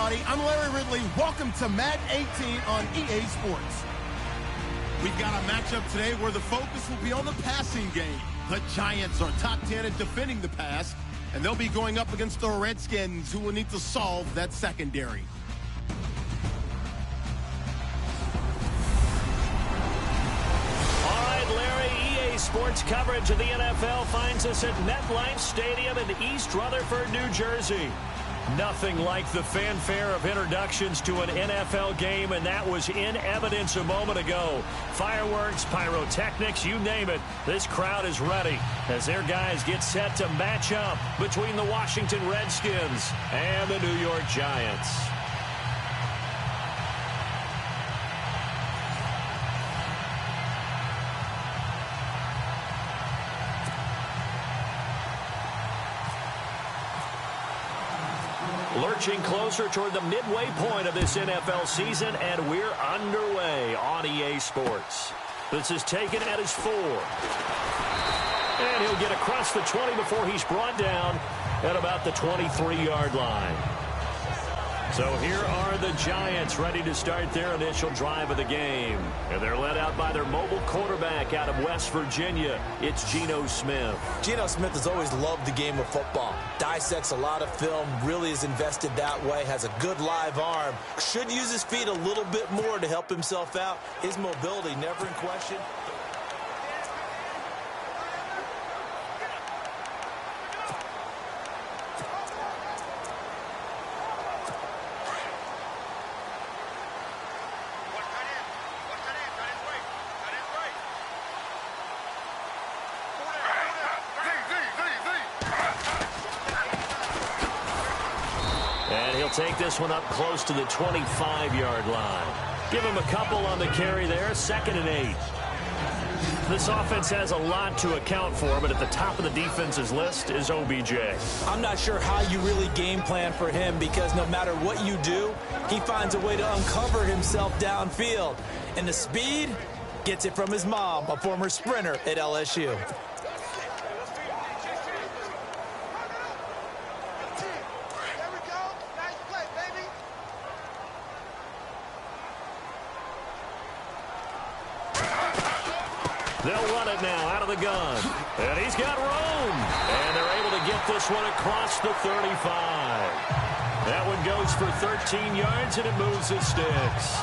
everybody. I'm Larry Ridley. Welcome to Madden 18 on EA Sports. We've got a matchup today where the focus will be on the passing game. The Giants are top 10 at defending the pass, and they'll be going up against the Redskins, who will need to solve that secondary. All right, Larry, EA Sports coverage of the NFL finds us at MetLife Stadium in East Rutherford, New Jersey. Nothing like the fanfare of introductions to an NFL game, and that was in evidence a moment ago. Fireworks, pyrotechnics, you name it. This crowd is ready as their guys get set to match up between the Washington Redskins and the New York Giants. Lurching closer toward the midway point of this NFL season, and we're underway on EA Sports. This is taken at his 4. And he'll get across the 20 before he's brought down at about the 23-yard line. So here are the Giants ready to start their initial drive of the game. And they're led out by their mobile quarterback out of West Virginia. It's Geno Smith. Geno Smith has always loved the game of football. Dissects a lot of film, really is invested that way, has a good live arm. Should use his feet a little bit more to help himself out. His mobility never in question. Take this one up close to the 25-yard line. Give him a couple on the carry there. 2nd and 8. This offense has a lot to account for, but at the top of the defense's list is OBJ. I'm not sure how you really game plan for him, because no matter what you do, he finds a way to uncover himself downfield. And the speed gets it from his mom, a former sprinter at LSU. They'll run it now out of the gun. And he's got room. And they're able to get this one across the 35. That one goes for 13 yards, and it moves the sticks.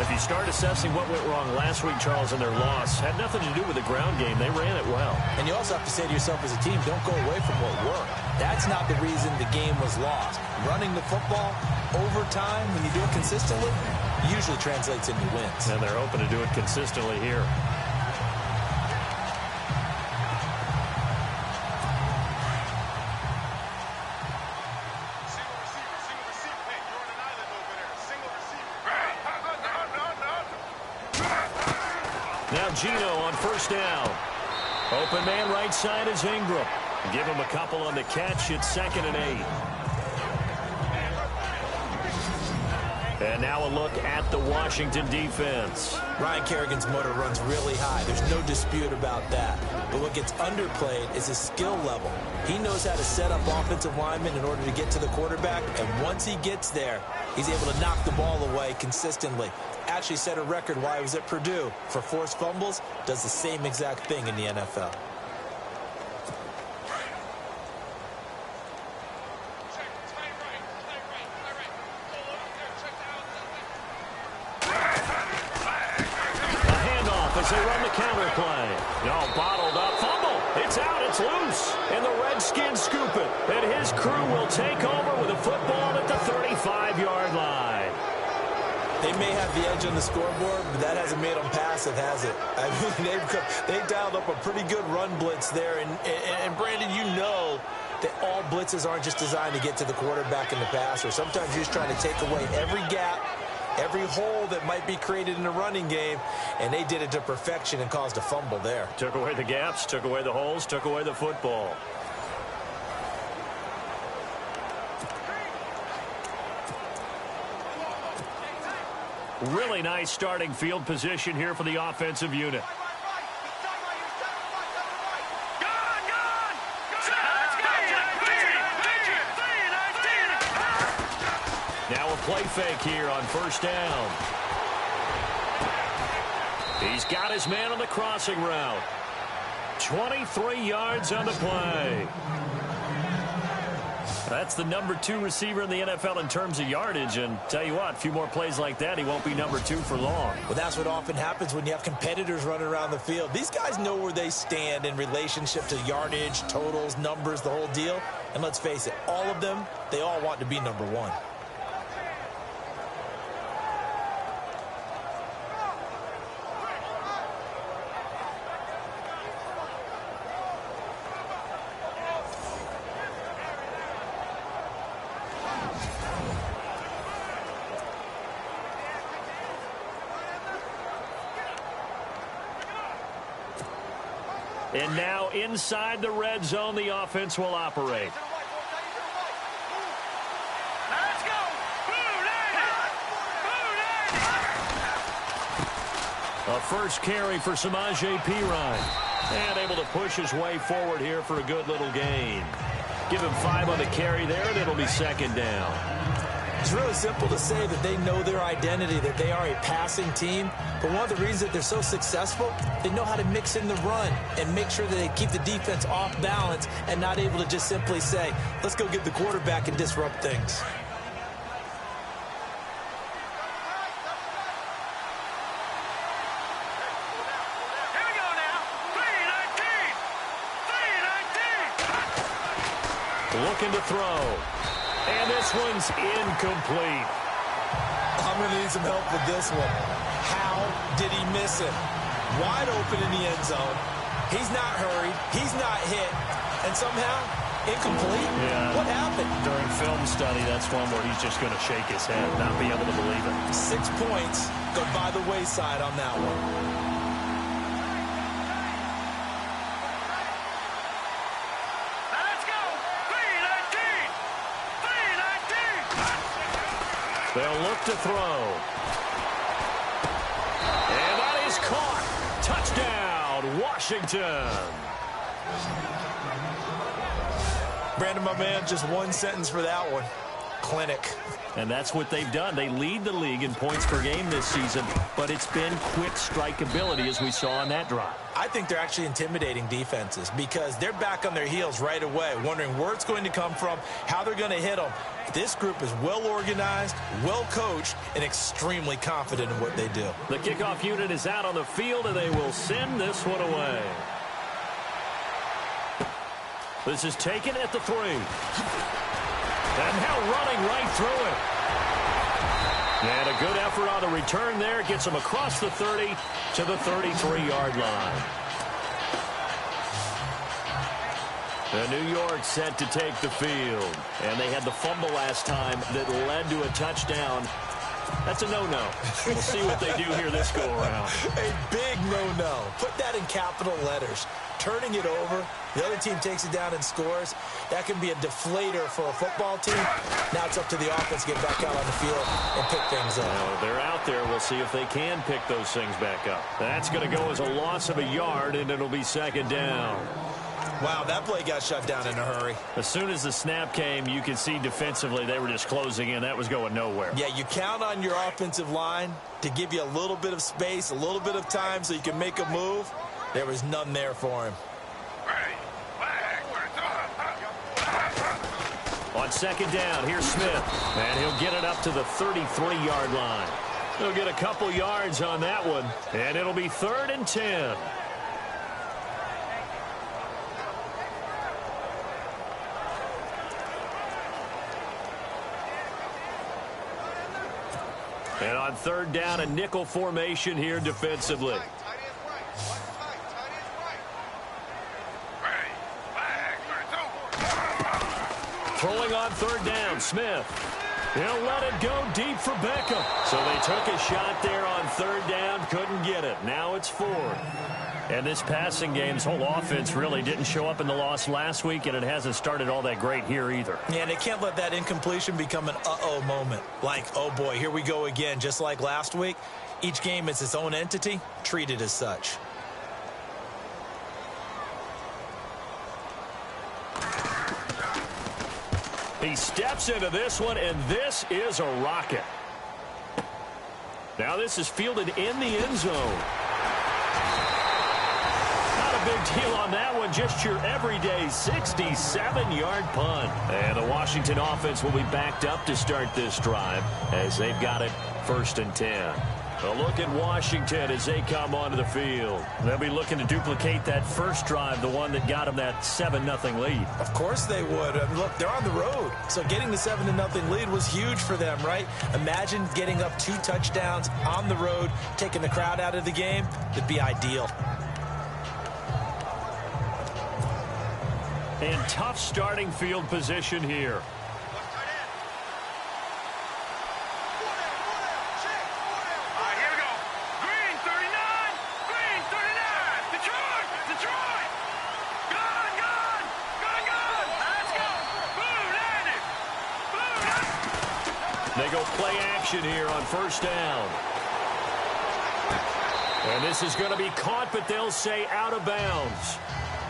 If you start assessing what went wrong last week, Charles, in their loss, had nothing to do with the ground game. They ran it well. And you also have to say to yourself as a team, don't go away from what worked. That's not the reason the game was lost. Running the football over time, when you do it consistently, usually translates into wins. And they're hoping to do it consistently here. Now Geno on 1st down. Open man right side is Ingram. Give him a couple on the catch. It's 2nd and 8. And now a look at the Washington defense. Ryan Kerrigan's motor runs really high. There's no dispute about that. But what gets underplayed is his skill level. He knows how to set up offensive linemen in order to get to the quarterback. And once he gets there, he's able to knock the ball away consistently. Actually set a record while he was at Purdue for forced fumbles. Does the same exact thing in the NFL. They run the counter play. No, bottled up. Fumble. It's out. It's loose. And the Redskins scoop it. And his crew will take over with a football at the 35-yard line. They may have the edge on the scoreboard, but that hasn't made them passive, has it? I mean, they've dialed up a pretty good run blitz there. And Brandon, you know that all blitzes aren't just designed to get to the quarterback in the passer. Sometimes you're just trying to take away every gap, every hole that might be created in the running game, and they did it to perfection and caused a fumble there. Took away the gaps, took away the holes, took away the football. Really nice starting field position here for the offensive unit. play fake here on first down. He's got his man on the crossing route. 23 yards on the play. That's the number 2 receiver in the NFL in terms of yardage. And tell you what, a few more plays like that, he won't be number 2 for long. Well, that's what often happens when you have competitors running around the field. These guys know where they stand in relationship to yardage, totals, numbers, the whole deal. And let's face it, all of them, they all want to be number 1. And now inside the red zone, the offense will operate. Let's go! A first carry for Samaje Perine. And able to push his way forward here for a good little gain. Give him 5 on the carry there, and it'll be second down. It's really simple to say that they know their identity, that they are a passing team. But one of the reasons that they're so successful, they know how to mix in the run and make sure that they keep the defense off balance and not able to just simply say, let's go get the quarterback and disrupt things. Here we go now. 3-19. Looking to throw. And this one's incomplete. I'm going to need some help with this one. How did he miss it? Wide open in the end zone. He's not hurried. He's not hit. And somehow, incomplete? Yeah. What happened? During film study, that's one where he's just going to shake his head, not be able to believe it. 6 points go by the wayside on that one. They'll look to throw. And that is caught. Touchdown, Washington. Brandon, my man, just one sentence for that one. Clinic. And that's what they've done. They lead the league in points per game this season, but it's been quick strike ability as we saw on that drive. I think they're actually intimidating defenses because they're back on their heels right away, wondering where it's going to come from, how they're going to hit them. This group is well organized, well coached, and extremely confident in what they do. The kickoff unit is out on the field, and they will send this one away. This is taken at the 3. And now running right through it. And a good effort on the return there. Gets him across the 30 to the 33-yard line. And New York set to take the field. And they had the fumble last time that led to a touchdown. That's a no-no. We'll see what they do here this go-around. A big no-no. Put that in capital letters. Turning it over, the other team takes it down and scores. That can be a deflator for a football team. Now it's up to the offense to get back out on the field and pick things up. Well, they're out there. We'll see if they can pick those things back up. That's going to go as a loss of a yard, and it'll be second down. Wow, that play got shut down in a hurry. As soon as the snap came, you could see defensively they were just closing in. That was going nowhere. Yeah, you count on your offensive line to give you a little bit of space, a little bit of time so you can make a move. There was none there for him. On second down, here's Smith. And he'll get it up to the 33-yard line. He'll get a couple yards on that one. And it'll be 3rd and 10. And on 3rd down, a nickel formation here defensively. Throwing on 3rd down, Smith. He'll let it go deep for Beckham. So they took a shot there on 3rd down, couldn't get it. Now it's 4th. And this passing game's whole offense really didn't show up in the loss last week, and it hasn't started all that great here either. Yeah, they can't let that incompletion become an uh-oh moment. Like, oh boy, here we go again, just like last week. Each game is its own entity, treated as such. He steps into this one, and this is a rocket. Now this is fielded in the end zone. Not a big deal on that one, just your everyday 67-yard punt. And the Washington offense will be backed up to start this drive as they've got it 1st and 10. A look at Washington as they come onto the field. They'll be looking to duplicate that first drive, the one that got them that 7-0 lead. Of course they would. Look, they're on the road. So getting the 7-0 lead was huge for them, right? Imagine getting up 2 touchdowns on the road, taking the crowd out of the game. It'd be ideal. And tough starting field position here. They go play action here on 1st down. And this is going to be caught, but they'll say out of bounds.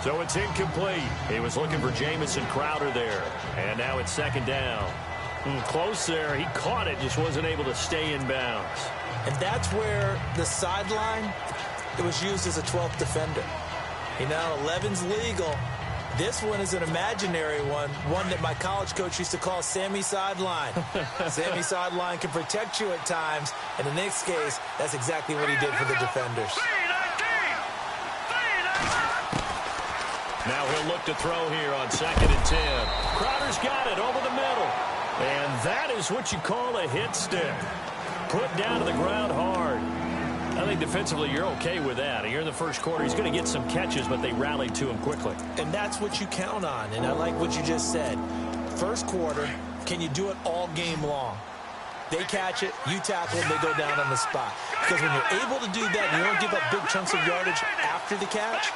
So it's incomplete. He was looking for Jamison Crowder there. And now it's 2nd down. Close there. He caught it, just wasn't able to stay in bounds. And that's where the sideline, it was used as a 12th defender. You know, 11's legal. This one is an imaginary one that my college coach used to call Sammy Sideline. Sammy Sideline can protect you at times, and in this case, that's exactly what he did for the defenders. Now he'll look to throw here on 2nd and 10. Crowder's got it over the middle. And that is what you call a hit stick. Put down to the ground hard. I think defensively you're okay with that. Here in the first quarter, he's going to get some catches, but they rallied to him quickly. And that's what you count on, and I like what you just said. First quarter, can you do it all game long? They catch it, you tackle them, they go down on the spot. Because when you're able to do that and you don't give up big chunks of yardage after the catch,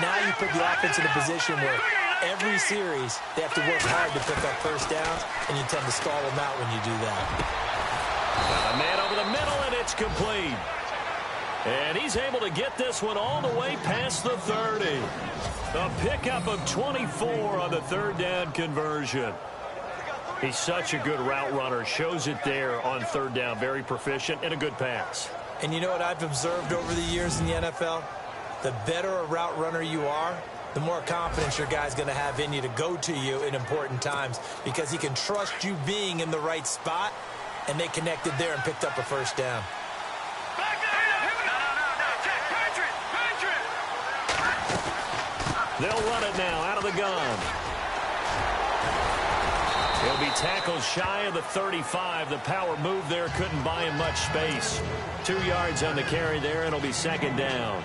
now you put the offense in a position where every series they have to work hard to pick up 1st downs, and you tend to stall them out when you do that. Got a man over the middle, and it's complete. And he's able to get this one all the way past the 30. A pickup of 24 on the 3rd down conversion. He's such a good route runner. Shows it there on 3rd down. Very proficient and a good pass. And you know what I've observed over the years in the NFL? The better a route runner you are, the more confidence your guy's going to have in you to go to you in important times because he can trust you being in the right spot, and they connected there and picked up a 1st down. They'll run it now out of the gun. He'll be tackled shy of the 35. The power move there couldn't buy him much space. 2 yards on the carry there, and it'll be 2nd down.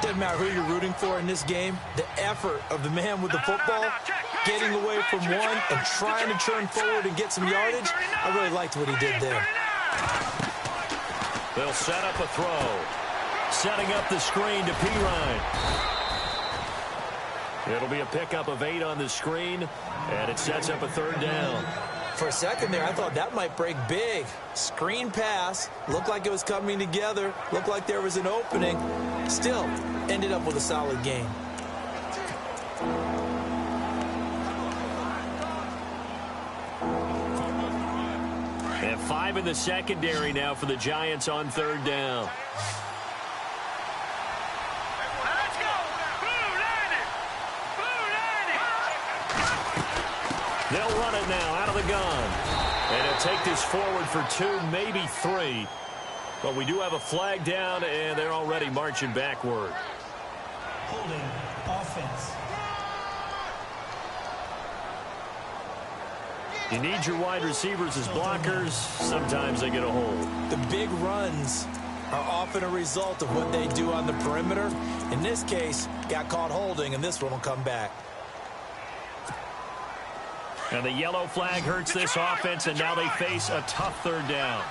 Doesn't matter who you're rooting for in this game. The effort of the man with the football, getting away from one and trying to turn forward and get some yardage, I really liked what he did there. They'll set up a throw. Setting up the screen to Pirine. It'll be a pickup of 8 on the screen, and it sets up a 3rd down. For a second there, I thought that might break big. Screen pass, looked like it was coming together, looked like there was an opening. Still, ended up with a solid game. And 5 in the secondary now for the Giants on 3rd down. They'll run it now out of the gun. And he'll take this forward for 2, maybe 3. But we do have a flag down, and they're already marching backward. Holding offense. You need your wide receivers as blockers. Sometimes they get a hold. The big runs are often a result of what they do on the perimeter. In this case, got caught holding, and this one will come back. And the yellow flag hurts this offense, and now they face a tough 3rd down.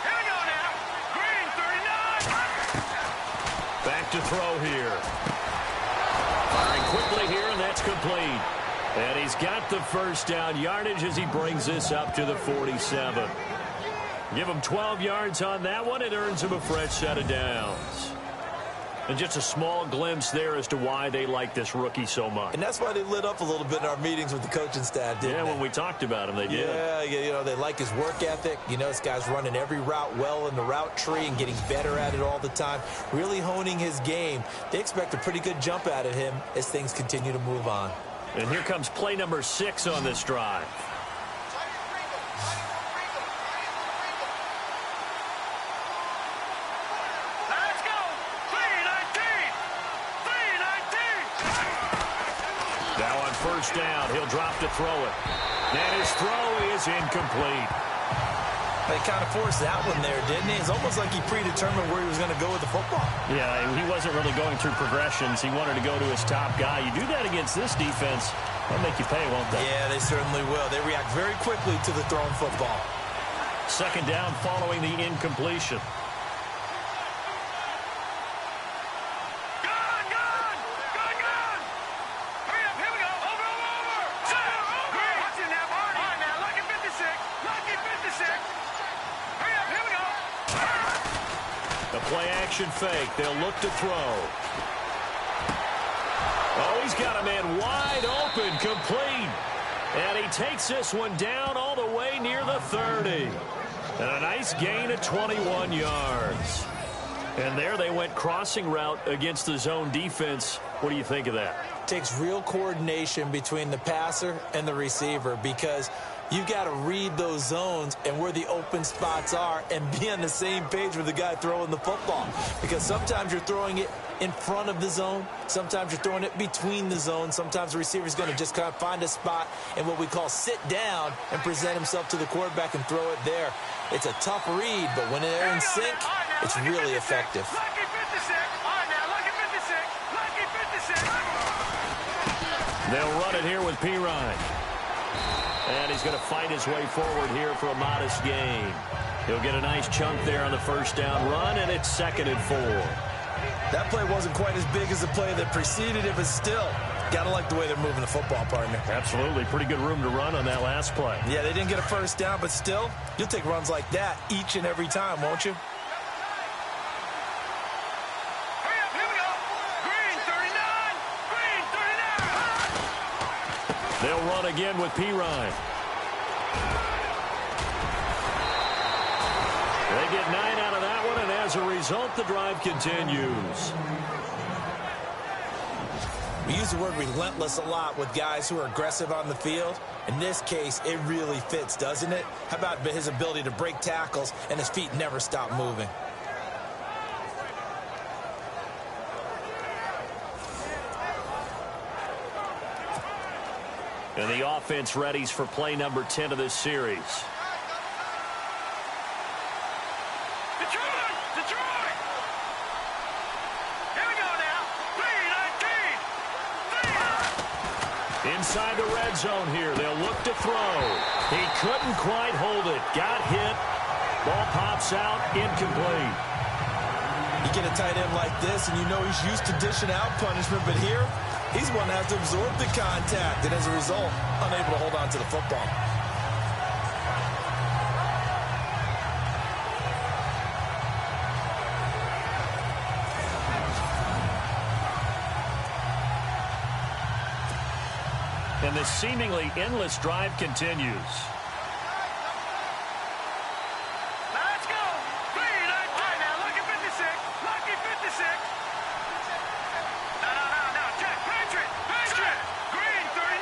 Here we go now. Green 39. Back to throw here. Firing quickly here, and that's complete. And he's got the 1st down yardage as he brings this up to the 47. Give him 12 yards on that one. It earns him a fresh set of downs. And just a small glimpse there as to why they like this rookie so much. And that's why they lit up a little bit in our meetings with the coaching staff, didn't they? When we talked about him, they did. Yeah, you know, they like his work ethic. You know, this guy's running every route well in the route tree and getting better at it all the time, really honing his game. They expect a pretty good jump out of him as things continue to move on. And here comes play number 6 on this drive. First down, he'll drop to throw it. And his throw is incomplete. They kind of forced that one there, didn't he? It's almost like he predetermined where he was going to go with the football. Yeah, he wasn't really going through progressions. He wanted to go to his top guy. You do that against this defense, they'll make you pay, won't they? Yeah, they certainly will. They react very quickly to the thrown football. Second down following the incompletion. Play-action fake. They'll look to throw. Oh, he's got a man wide open, complete. And he takes this one down all the way near the 30. And a nice gain of 21 yards. And there they went crossing route against the zone defense. What do you think of that? Takes real coordination between the passer and the receiver because you've got to read those zones and where the open spots are and be on the same page with the guy throwing the football. Because sometimes you're throwing it in front of the zone. Sometimes you're throwing it between the zones. Sometimes the receiver's going to just kind of find a spot and what we call sit down and present himself to the quarterback and throw it there. It's a tough read, but when they're in sync, it's really effective. They'll run it here with Pirine. And he's going to fight his way forward here for a modest gain. He'll get a nice chunk there on the first down run, and it's 2nd and 4. That play wasn't quite as big as the play that preceded it, but still, got to like the way they're moving the football, partner. Absolutely. Pretty good room to run on that last play. Yeah, they didn't get a first down, but still, you'll take runs like that each and every time, won't you? They'll run again with Pirine. They get 9 out of that one, and as a result, the drive continues. We use the word relentless a lot with guys who are aggressive on the field. In this case, it really fits, doesn't it? How about his ability to break tackles and his feet never stop moving? And the offense readies for play number 10 of this series. Detroit! Here we go now. 3-19. Inside the red zone here. They'll look to throw. He couldn't quite hold it. Got hit. Ball pops out. Incomplete. You get a tight end like this, and you know he's used to dishing out punishment, but here, he's one that has to absorb the contact, and as a result, unable to hold on to the football. And the seemingly endless drive continues. Let's go. 3-19. All right, now, lucky 56. Lucky 56. No. Check. Patriot. Green, 39.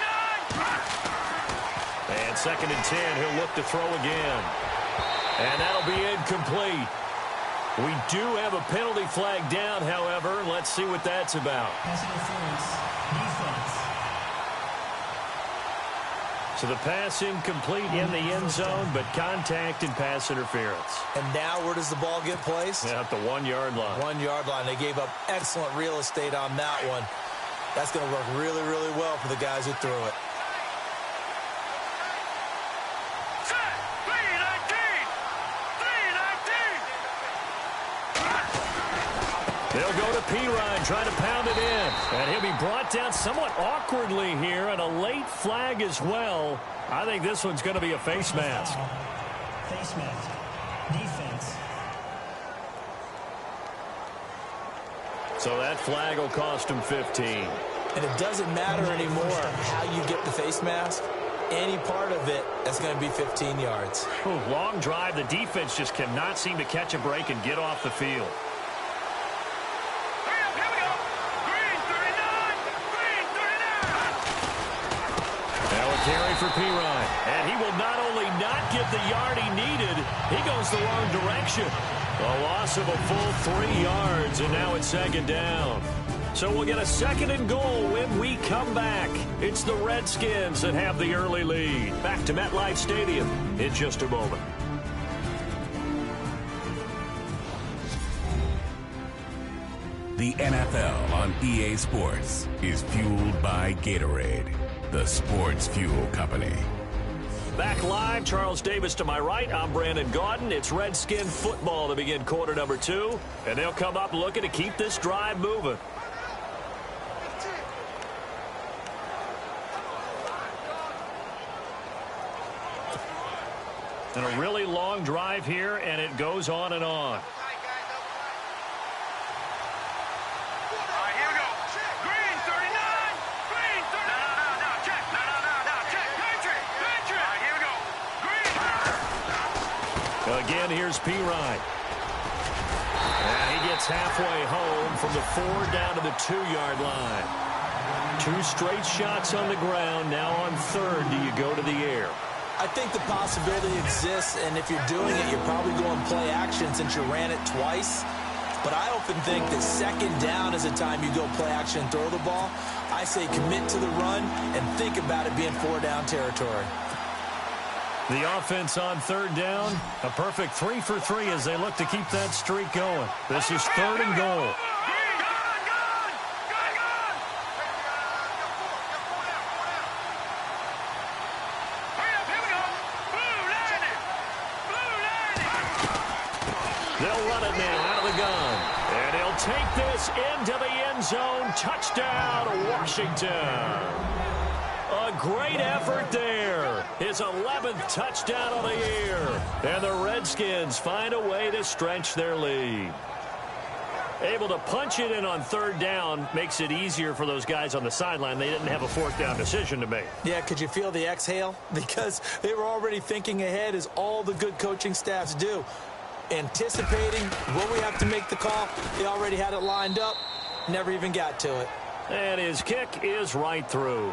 And 2nd and 10. He'll look to throw again. And that'll be incomplete. We do have a penalty flag down, however. Let's see what that's about. Pass interference. Defense. So the pass incomplete in the end zone, but contact and pass interference. And now where does the ball get placed? Yeah, at the 1-yard line. 1-yard line. They gave up excellent real estate on that one. That's going to work really, really well for the guys who threw it. They'll go to Pirine, trying to pound it in. And he'll be brought down somewhat awkwardly here, and a late flag as well. I think this one's going to be a face mask. Face mask. Defense. So that flag will cost him 15. And it doesn't matter anymore how you get the face mask. Any part of it, that's going to be 15 yards. Ooh, long drive. The defense just cannot seem to catch a break and get off the field. Here we go. Green 39. Green 39. Now a carry for Pirine. And he will not only not get the yard he needed, he goes the wrong direction. A loss of a full 3 yards, and now it's second down. So we'll get a second and goal when we come back. It's the Redskins that have the early lead. Back to MetLife Stadium in just a moment. The NFL on EA Sports is fueled by Gatorade, the sports fuel company. Back live, Charles Davis to my right. I'm Brandon Gaudin. It's Redskin football to begin quarter number 2. And they'll come up looking to keep this drive moving. And a really long drive here, and it goes on and on. Here we go. Green 39. Green 39. No, check. No, check. Patriot. Here we go. Green. Again, here's Pirine. And he gets halfway home from the 4 down to the 2-yard line. 2 straight shots on the ground. Now on third, do you go to the air? I think the possibility exists, and if you're doing it, you're probably going play action since you ran it twice. But I often think that second down is the time you go play action and throw the ball. I say commit to the run and think about it being 4-down territory. The offense on third down, a perfect 3 for 3 as they look to keep that streak going. This is third and goal. They'll run it now out of the gun. And he'll take this into the end zone. Touchdown, Washington. A great effort there. His 11th touchdown of the year. And the Redskins find a way to stretch their lead. Able to punch it in on third down makes it easier for those guys on the sideline. They didn't have a fourth down decision to make. Yeah, could you feel the exhale? Because they were already thinking ahead, as all the good coaching staffs do. Anticipating, will we have to make the call? They already had it lined up, never even got to it. And his kick is right through.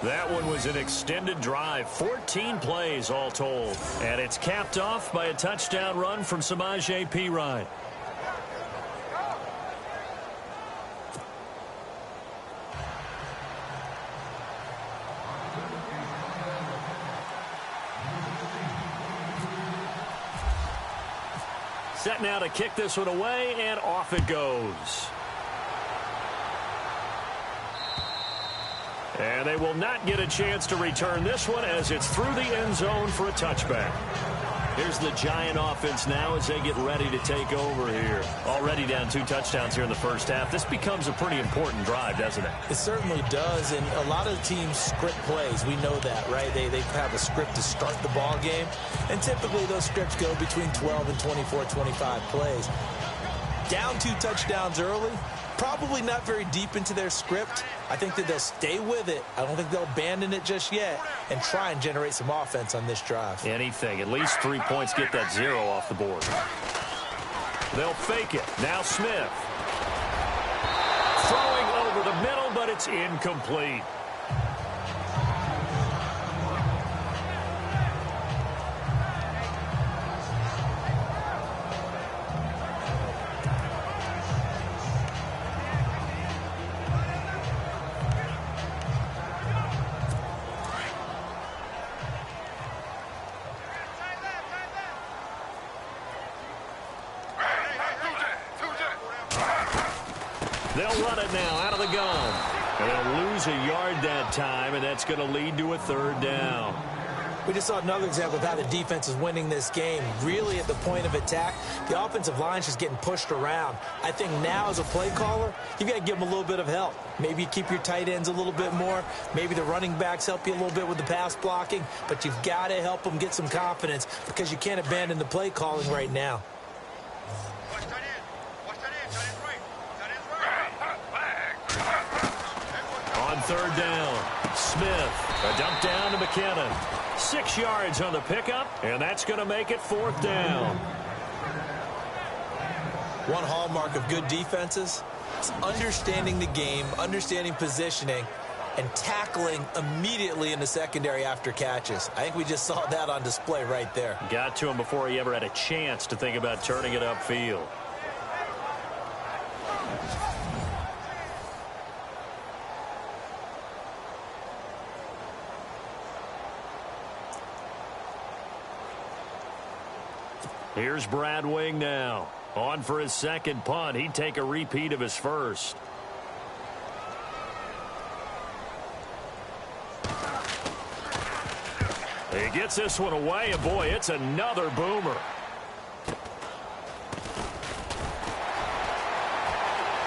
That one was an extended drive, 14 plays all told. And it's capped off by a touchdown run from Samaje Perine. Set now to kick this one away, and off it goes. And they will not get a chance to return this one as it's through the end zone for a touchback. Here's the Giant offense now as they get ready to take over here. Already down 2 touchdowns here in the first half. This becomes a pretty important drive, doesn't it? It certainly does, and a lot of teams script plays. We know that, right? They have a script to start the ball game, and typically those scripts go between 12 and 24, 25 plays. Down 2 touchdowns early, probably not very deep into their script. I think that they'll stay with it. I don't think they'll abandon it just yet and try and generate some offense on this drive. Anything. At least 3 points, get that 0 off the board. They'll fake it. Now Smith. Throwing over the middle, but it's incomplete. They'll run it now out of the gun. And they'll lose a yard that time, and that's going to lead to a third down. We just saw another example of how the defense is winning this game. Really at the point of attack, the offensive line's just getting pushed around. I think now as a play caller, you've got to give them a little bit of help. Maybe you keep your tight ends a little bit more. Maybe the running backs help you a little bit with the pass blocking. But you've got to help them get some confidence because you can't abandon the play calling right now. third down. Smith, a dump down to McKinnon. 6 yards on the pickup, and that's going to make it fourth down. One hallmark of good defenses is understanding the game, understanding positioning, and tackling immediately in the secondary after catches. I think we just saw that on display right there. Got to him before he ever had a chance to think about turning it upfield. Here's Brad Wing now. On for his second punt. He'd take a repeat of his first. He gets this one away, and boy, it's another boomer.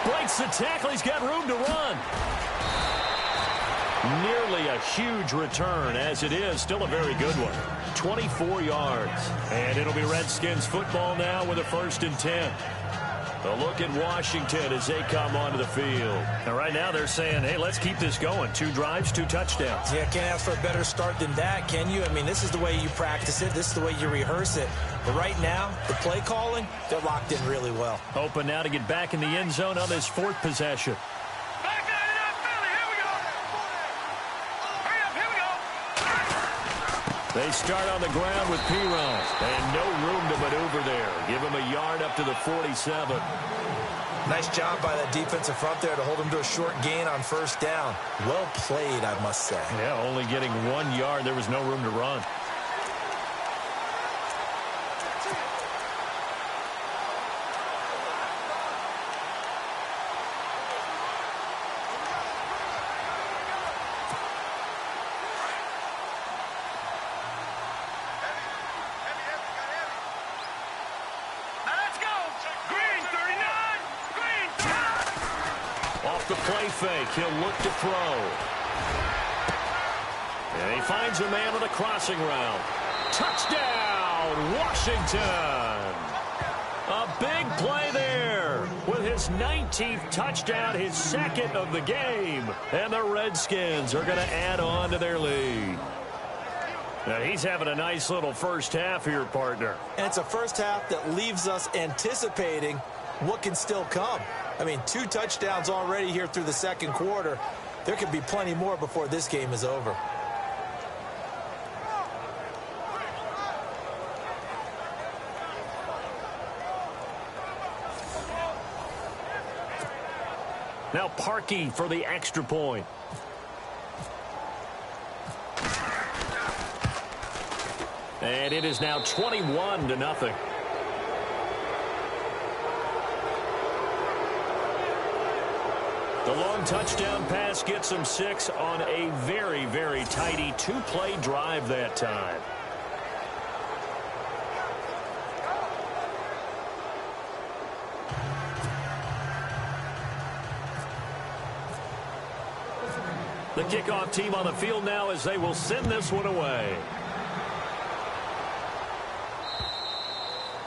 Breaks the tackle. He's got room to run. Nearly a huge return, as it is. Still a very good one. 24 yards. And it'll be Redskins football now with a 1st and 10. A look at Washington as they come onto the field. And right now they're saying, hey, let's keep this going. 2 drives, 2 touchdowns. Yeah, can't ask for a better start than that, can you? I mean, this is the way you practice it. This is the way you rehearse it. But right now, the play calling, they're locked in really well. Open now to get back in the end zone on this 4th possession. Back out of that Philly. Here we go. Hurry up. Here we go. They start on the ground with Piron, and no room to maneuver there. Give him a yard up to the 47. Nice job by that defensive front there to hold him to a short gain on 1st down. Well played, I must say. Yeah, only getting 1 yard. There was no room to run. The play fake. He'll look to throw. And he finds a man on a crossing route. Touchdown, Washington. A big play there with his 19th touchdown, his 2nd of the game. And the Redskins are going to add on to their lead. Now he's having a nice little first half here, partner. And it's a first half that leaves us anticipating what can still come. I mean, 2 touchdowns already here through the 2nd quarter. There could be plenty more before this game is over. Now Parkey for the extra point. And it is now 21-0. The long touchdown pass gets him 6 on a very, very tidy 2-play drive that time. The kickoff team on the field now as they will send this one away.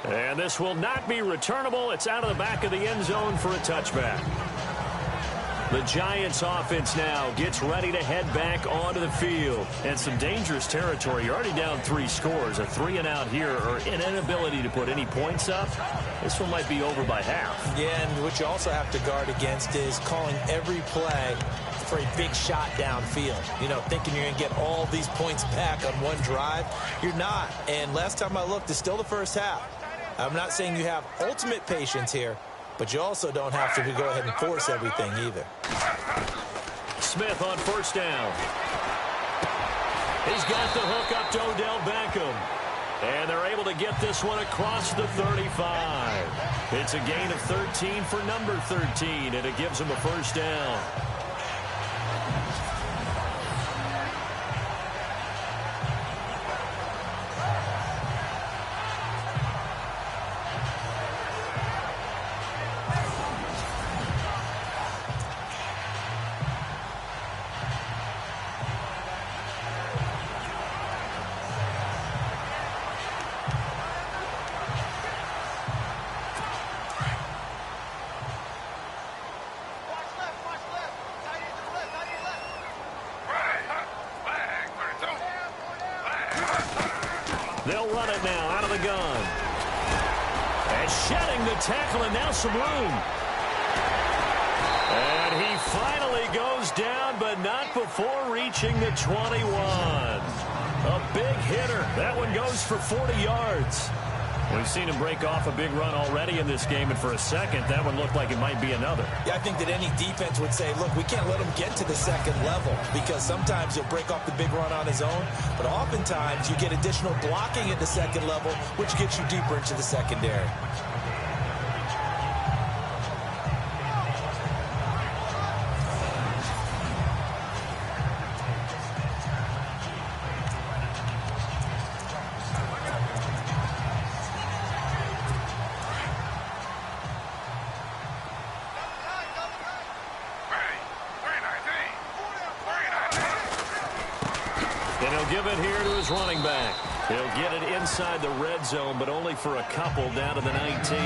And this will not be returnable. It's out of the back of the end zone for a touchback. The Giants offense now gets ready to head back onto the field. And some dangerous territory. You're already down 3 scores. A 3-and-out here or an inability to put any points up. This one might be over by half. Yeah, and what you also have to guard against is calling every play for a big shot downfield. You know, thinking you're going to get all these points back on one drive. You're not. And last time I looked, it's still the first half. I'm not saying you have ultimate patience here, but you also don't have to go ahead and force everything either. Smith on 1st down. He's got the hook up to Odell Beckham. And they're able to get this one across the 35. It's a gain of 13 for number 13, and it gives him a 1st down. They'll run it now out of the gun. And shedding the tackle, and now some room. And he finally goes down, but not before reaching the 21. A big hitter. That one goes for 40 yards. We've seen him break off a big run already in this game, and for a second, that one looked like it might be another. Yeah, I think that any defense would say, look, we can't let him get to the second level, because sometimes he'll break off the big run on his own, but oftentimes you get additional blocking at the second level, which gets you deeper into the secondary. And he'll give it here to his running back. He'll get it inside the red zone, but only for a couple down to the 19.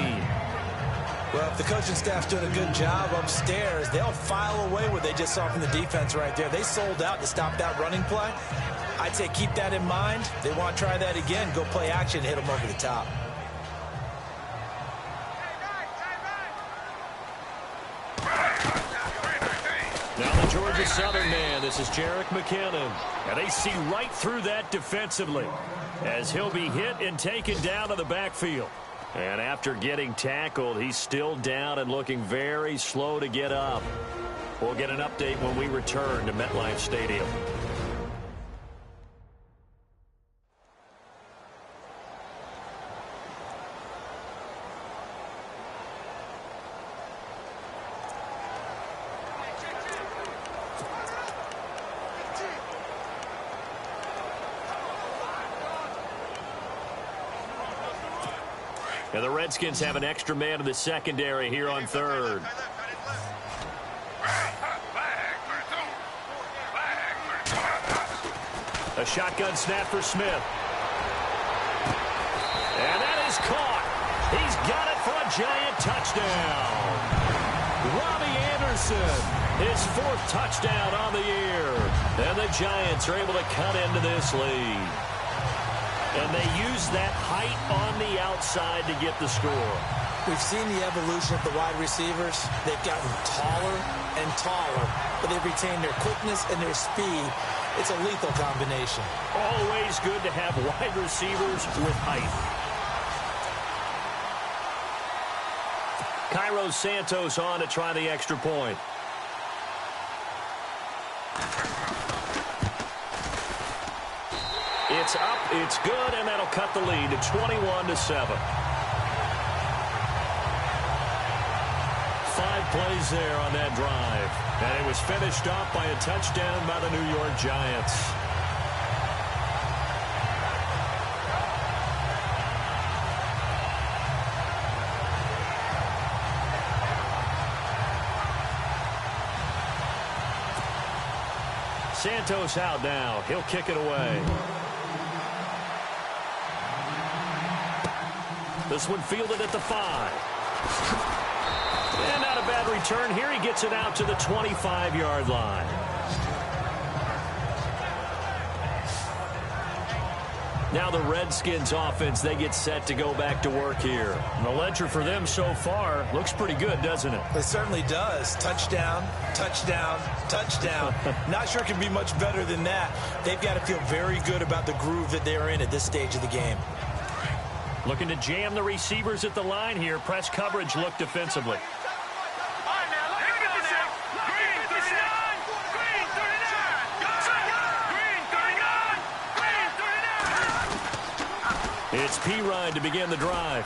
Well, if the coaching staff's doing a good job upstairs, they'll file away what they just saw from the defense right there. They sold out to stop that running play. I'd say keep that in mind. They want to try that again. Go play action, hit them over the top. Now the Georgia Southern man, this is Jerick McKinnon. And they see right through that defensively as he'll be hit and taken down to the backfield. And after getting tackled, he's still down and looking very slow to get up. We'll get an update when we return to MetLife Stadium. And the Redskins have an extra man in the secondary here on third. A shotgun snap for Smith. And that is caught. He's got it for a giant touchdown. Robbie Anderson, his 4th touchdown on the year. And the Giants are able to cut into this lead. And they use that height on the outside to get the score. We've seen the evolution of the wide receivers. They've gotten taller and taller, but they've retained their quickness and their speed. It's a lethal combination. Always good to have wide receivers with height. Cairo Santos on to try the extra point. It's up, it's good, and that'll cut the lead to 21-7. 5 plays there on that drive. And it was finished off by a touchdown by the New York Giants. Santos out now. He'll kick it away. This one fielded at the 5. And not a bad return here. He gets it out to the 25-yard line. Now the Redskins offense, they get set to go back to work here. And the ledger for them so far looks pretty good, doesn't it? It certainly does. Touchdown, touchdown, touchdown. Not sure it can be much better than that. They've got to feel very good about the groove that they're in at this stage of the game. Looking to jam the receivers at the line here. Press coverage look defensively. It's Pirine to begin the drive.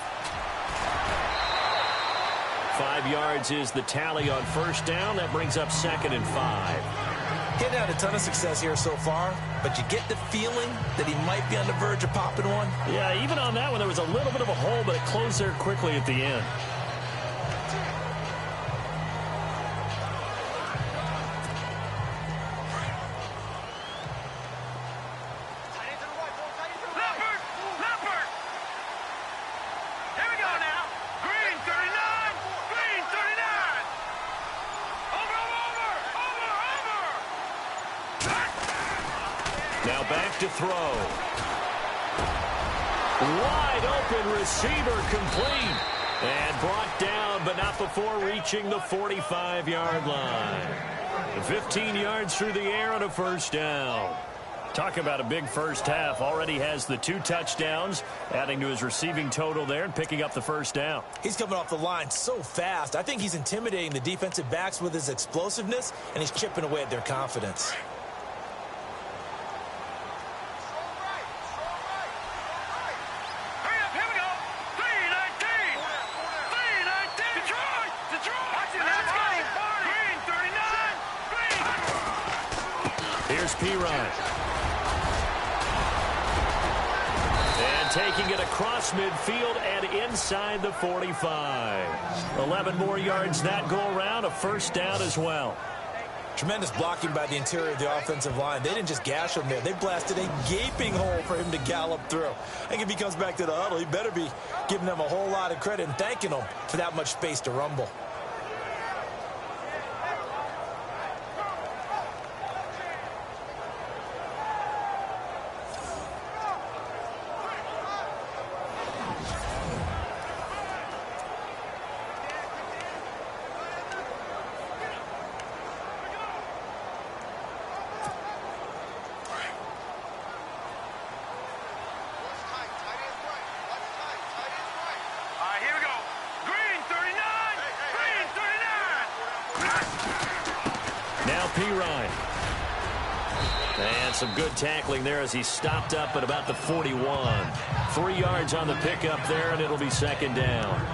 5 yards is the tally on first down. That brings up 2nd and 5. Getting out a ton of success here so far, but you get the feeling that he might be on the verge of popping one. Yeah, even on that one, there was a little bit of a hole, but it closed there quickly at the end. Now back to throw. Wide open receiver complete. And brought down, but not before reaching the 45-yard line. 15 yards through the air and a first down. Talk about a big first half. Already has the 2 touchdowns, adding to his receiving total there and picking up the first down. He's coming off the line so fast. I think he's intimidating the defensive backs with his explosiveness, and he's chipping away at their confidence. Here's P-Ryan. And taking it across midfield and inside the 45. 11 more yards that go around, a first down as well. Tremendous blocking by the interior of the offensive line. They didn't just gash him there. They blasted a gaping hole for him to gallop through. I think if he comes back to the huddle, he better be giving them a whole lot of credit and thanking them for that much space to rumble. P-Ryan. And some good tackling there as he stopped up at about the 41. 3 yards on the pickup there, and it'll be second down.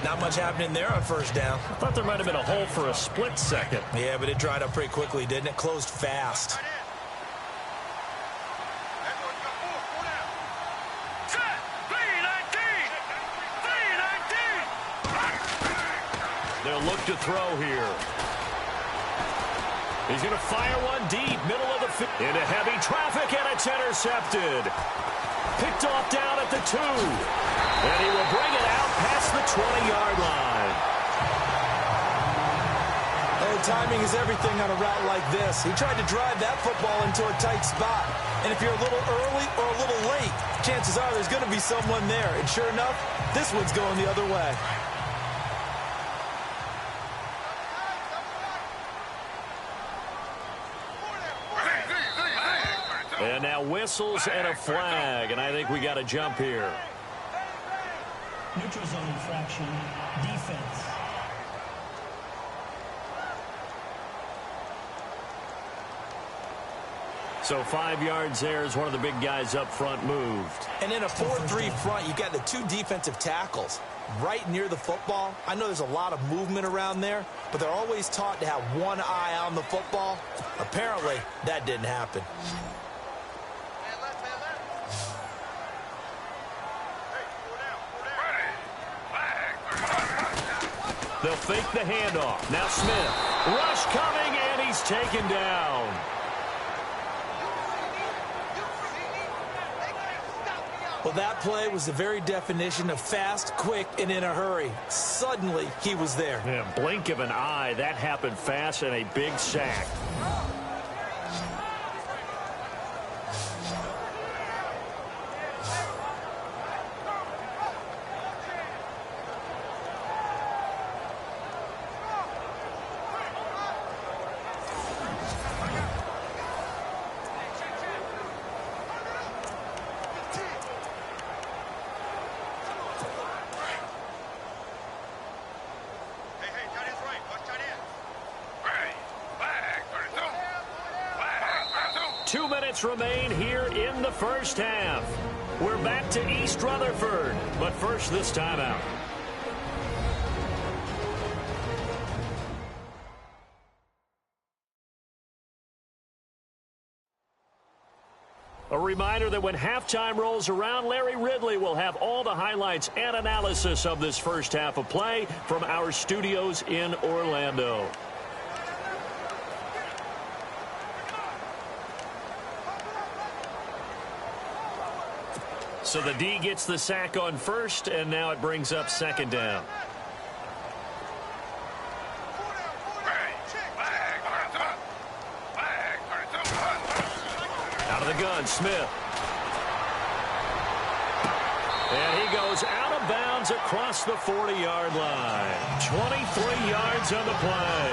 Not much happening there on first down. I thought there might have been a hole for a split second. Yeah, but it dried up pretty quickly, didn't it? Closed fast. They'll look to throw here. He's going to fire one deep, middle of the field. Into heavy traffic, and it's intercepted. Picked off down at the 2. And he will bring it out past the 20-yard line. Oh, timing is everything on a route like this. He tried to drive that football into a tight spot. And if you're a little early or a little late, chances are there's going to be someone there. And sure enough, this one's going the other way. And now whistles and a flag, and I think we got a jump here. Neutral zone infraction, defense. So 5 yards there as one of the big guys up front moved. And in a 4-3 front, you've got the 2 defensive tackles right near the football. I know there's a lot of movement around there, but they're always taught to have one eye on the football. Apparently, that didn't happen. They'll fake the handoff. Now Smith. Rush coming, and he's taken down. Well, that play was the very definition of fast, quick, and in a hurry. Suddenly, he was there. Yeah, blink of an eye. That happened fast, and a big sack. Remain here in the first half. We're back to East Rutherford, but first this time out. A reminder that when halftime rolls around, Larry Ridley will have all the highlights and analysis of this first half of play from our studios in Orlando. So the D gets the sack on first, and now it brings up second down. Out of the gun, Smith. runs across the 40-yard line. 23 yards on the play.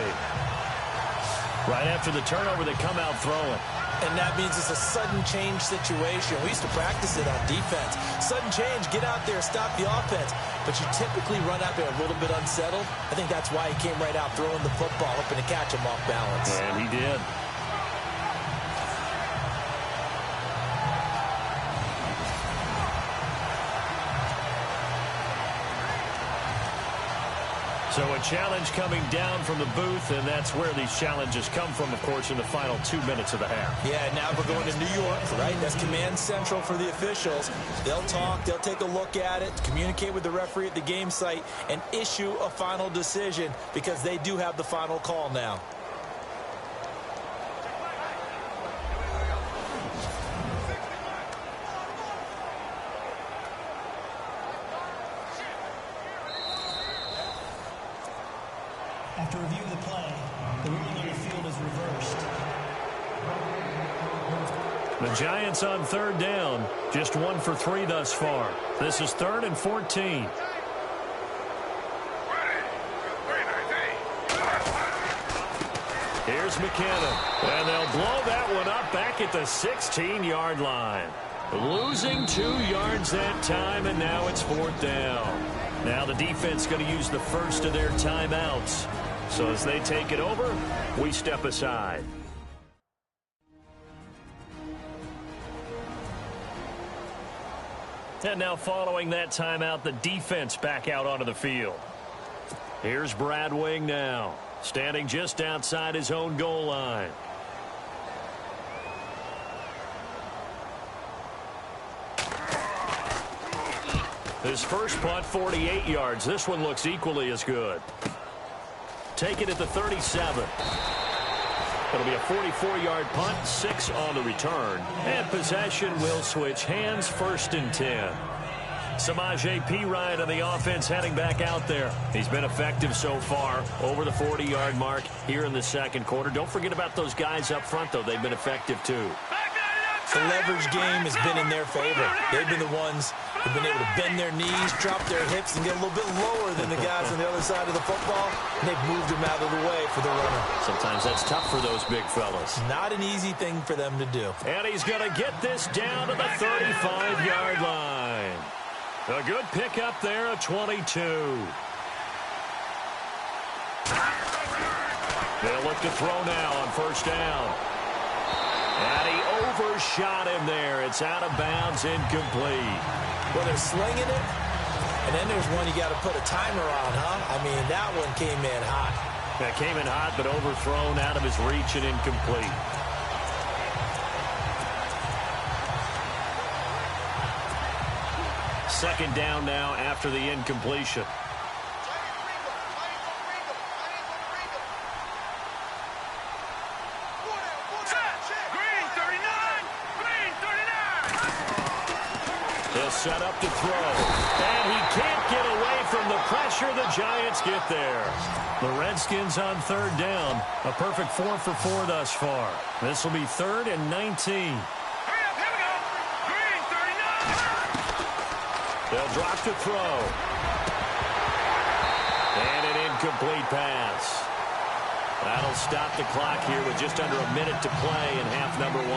Right after the turnover, they come out throwing. And that means it's a sudden change situation. We used to practice it on defense. Sudden change, get out there, stop the offense. But you typically run out there a little bit unsettled. I think that's why he came right out throwing the football, hoping to catch him off balance. And he did. So a challenge coming down from the booth, and that's where these challenges come from, of course, in the final 2 minutes of the half. Yeah, now we're going to New York, right? That's command central for the officials. They'll talk, they'll take a look at it, communicate with the referee at the game site, and issue a final decision because they do have the final call now. After review of the play, the ruling on the field is reversed. The Giants on third down, just 1 for 3 thus far. This is 3rd and 14. Here's McKinnon, and they'll blow that one up back at the 16-yard line. Losing 2 yards that time, and now it's 4th down. Now the defense going to use the first of their timeouts. So as they take it over, we step aside. And now following that timeout, the defense back out onto the field. Here's Brad Wing now, standing just outside his own goal line. His first punt, 48 yards. This one looks equally as good. Take it at the 37. It'll be a 44-yard punt, 6 on the return. And possession will switch hands, 1st and 10. Samaje Perine on the offense heading back out there. He's been effective so far, over the 40-yard mark here in the second quarter. Don't forget about those guys up front, though. They've been effective, too. The leverage game has been in their favor. They've been the ones who've been able to bend their knees, drop their hips, and get a little bit lower than the guys on the other side of the football. And they've moved them out of the way for the runner. Sometimes that's tough for those big fellas. Not an easy thing for them to do. And he's going to get this down to the 35-yard line. A good pickup there at 22. They'll look to throw now on 1st down. And he overshot him there. It's out of bounds, incomplete. Well, they're slinging it, and then there's one you got to put a timer on, huh? I mean, that one came in hot. That came in hot, but overthrown out of his reach and incomplete. Second down now after the incompletion. Set up to throw, and he can't get away from the pressure. The Giants get there. The Redskins on 3rd down, a perfect 4 for 4 thus far. This will be 3rd and 19. Hurry up, here we go. Green, 39. They'll drop to throw, and an incomplete pass. That'll stop the clock here with just under a minute to play in half number 1.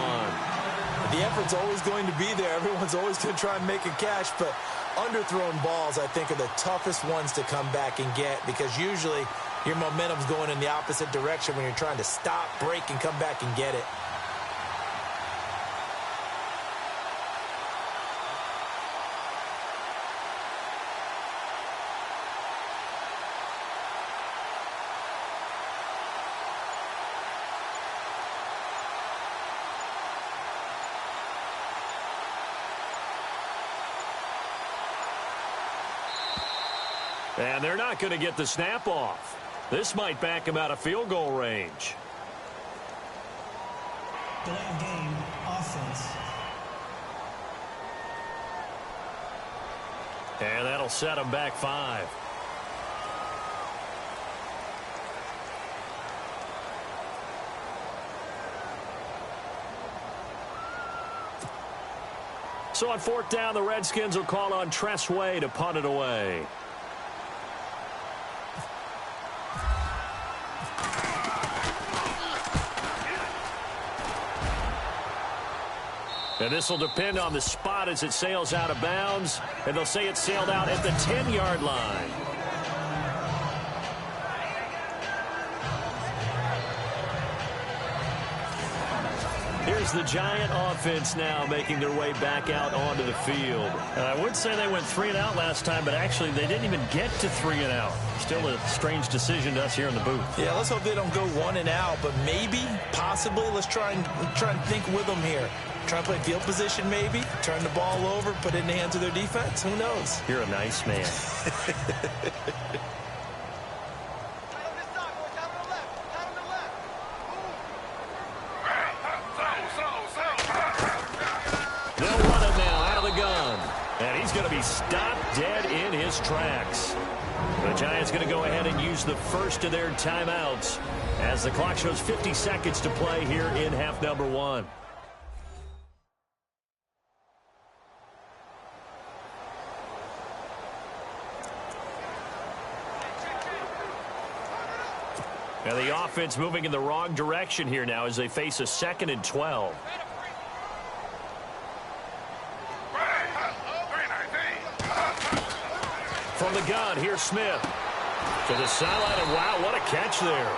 The effort's always going to be there. Everyone's always going to try and make a catch, but underthrown balls, I think, are the toughest ones to come back and get because usually your momentum's going in the opposite direction when you're trying to stop, break, and come back and get it. And they're not going to get the snap off. This might back him out of field goal range. Delay of game, offense. And that'll set him back 5. So on 4th down, the Redskins will call on Tressway to punt it away. And this will depend on the spot as it sails out of bounds. And they'll say it sailed out at the 10-yard line. Here's the Giant offense now making their way back out onto the field. I would say they went 3 and out last time, but actually they didn't even get to 3 and out. Still a strange decision to us here in the booth. Yeah, let's hope they don't go 1 and out, but maybe, possibly, let's try and think with them here. Try and play field position maybe, turn the ball over, put it in the hands of their defense. Who knows? You're a nice man. They'll run it now out of the gun. And he's going to be stopped dead in his tracks. The Giants going to go ahead and use the first of their timeouts as the clock shows 50 seconds to play here in half number 1. And the offense moving in the wrong direction here now as they face a 2nd and 12. From the gun, here's Smith. To the sideline, and wow, what a catch there.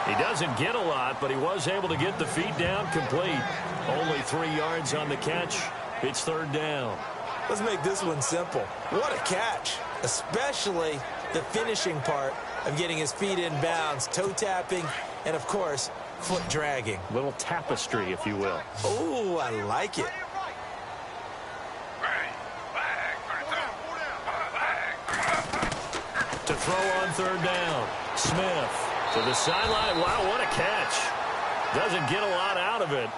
He doesn't get a lot, but he was able to get the feet down complete. Only 3 yards on the catch. It's 3rd down. Let's make this one simple. What a catch, especially the finishing part of getting his feet in bounds, toe tapping, and of course, foot dragging. Little tapestry, if you will. Oh, I like it. To throw on 3rd down. Smith to the sideline. Wow, what a catch. Doesn't get a lot out of it,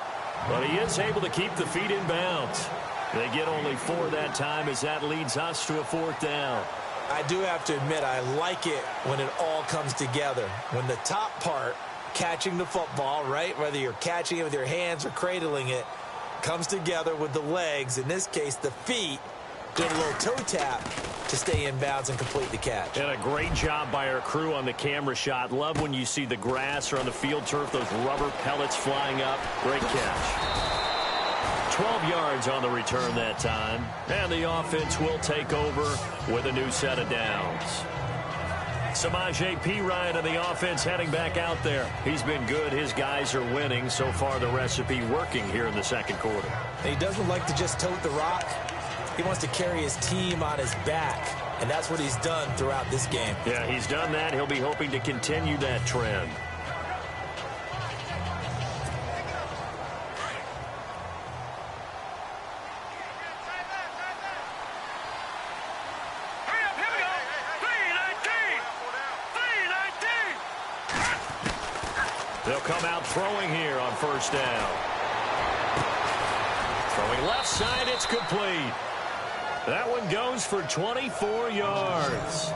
but he is able to keep the feet in bounds. They get only 4 that time as that leads us to a 4th down. I do have to admit, I like it when it all comes together. When the top part, catching the football, right, whether you're catching it with your hands or cradling it, comes together with the legs, in this case the feet, doing a little toe tap to stay in bounds and complete the catch. And a great job by our crew on the camera shot. Love when you see the grass or on the field turf, those rubber pellets flying up. Great catch. 12 yards on the return that time. And the offense will take over with a new set of downs. Samaje Perine on the offense heading back out there. He's been good. His guys are winning. So far, the recipe working here in the 2nd quarter. He doesn't like to just tote the rock. He wants to carry his team on his back, and that's what he's done throughout this game. Yeah, he's done that. He'll be hoping to continue that trend. They'll come out throwing here on 1st down. Throwing left side, it's complete. That one goes for 24 yards.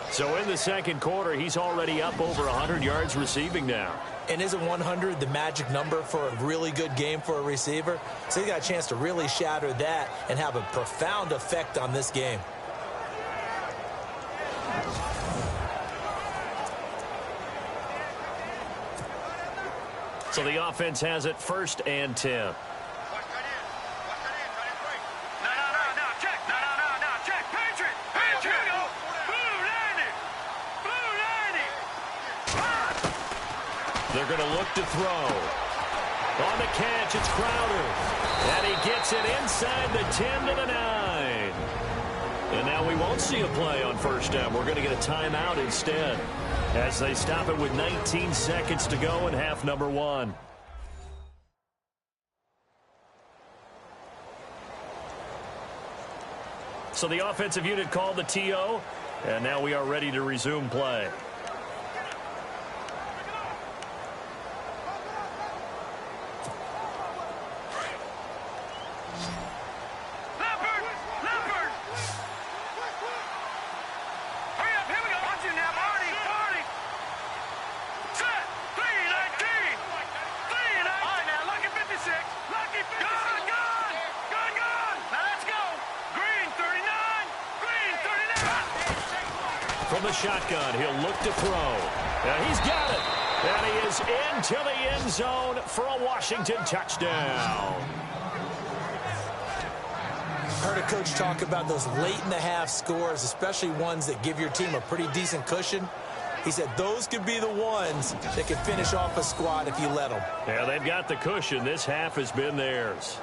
So in the 2nd quarter, he's already up over 100 yards receiving now. And isn't 100 the magic number for a really good game for a receiver? So he got a chance to really shatter that and have a profound effect on this game. So the offense has it 1st and 10. They're going to look to throw. On the catch, it's Crowder. And he gets it inside the 10 to the 9. And now we won't see a play on 1st down. We're going to get a timeout instead as they stop it with 19 seconds to go in half number 1. So the offensive unit called the TO, and now we are ready to resume play. Lucky 56. Lucky 56. From the shotgun, he'll look to throw. And he's got it. And he is into the end zone for a Washington touchdown. Heard a coach talk about those late-in-the-half scores, especially ones that give your team a pretty decent cushion. He said those could be the ones that can finish off a squad if you let them. Yeah, they've got the cushion. This half has been theirs.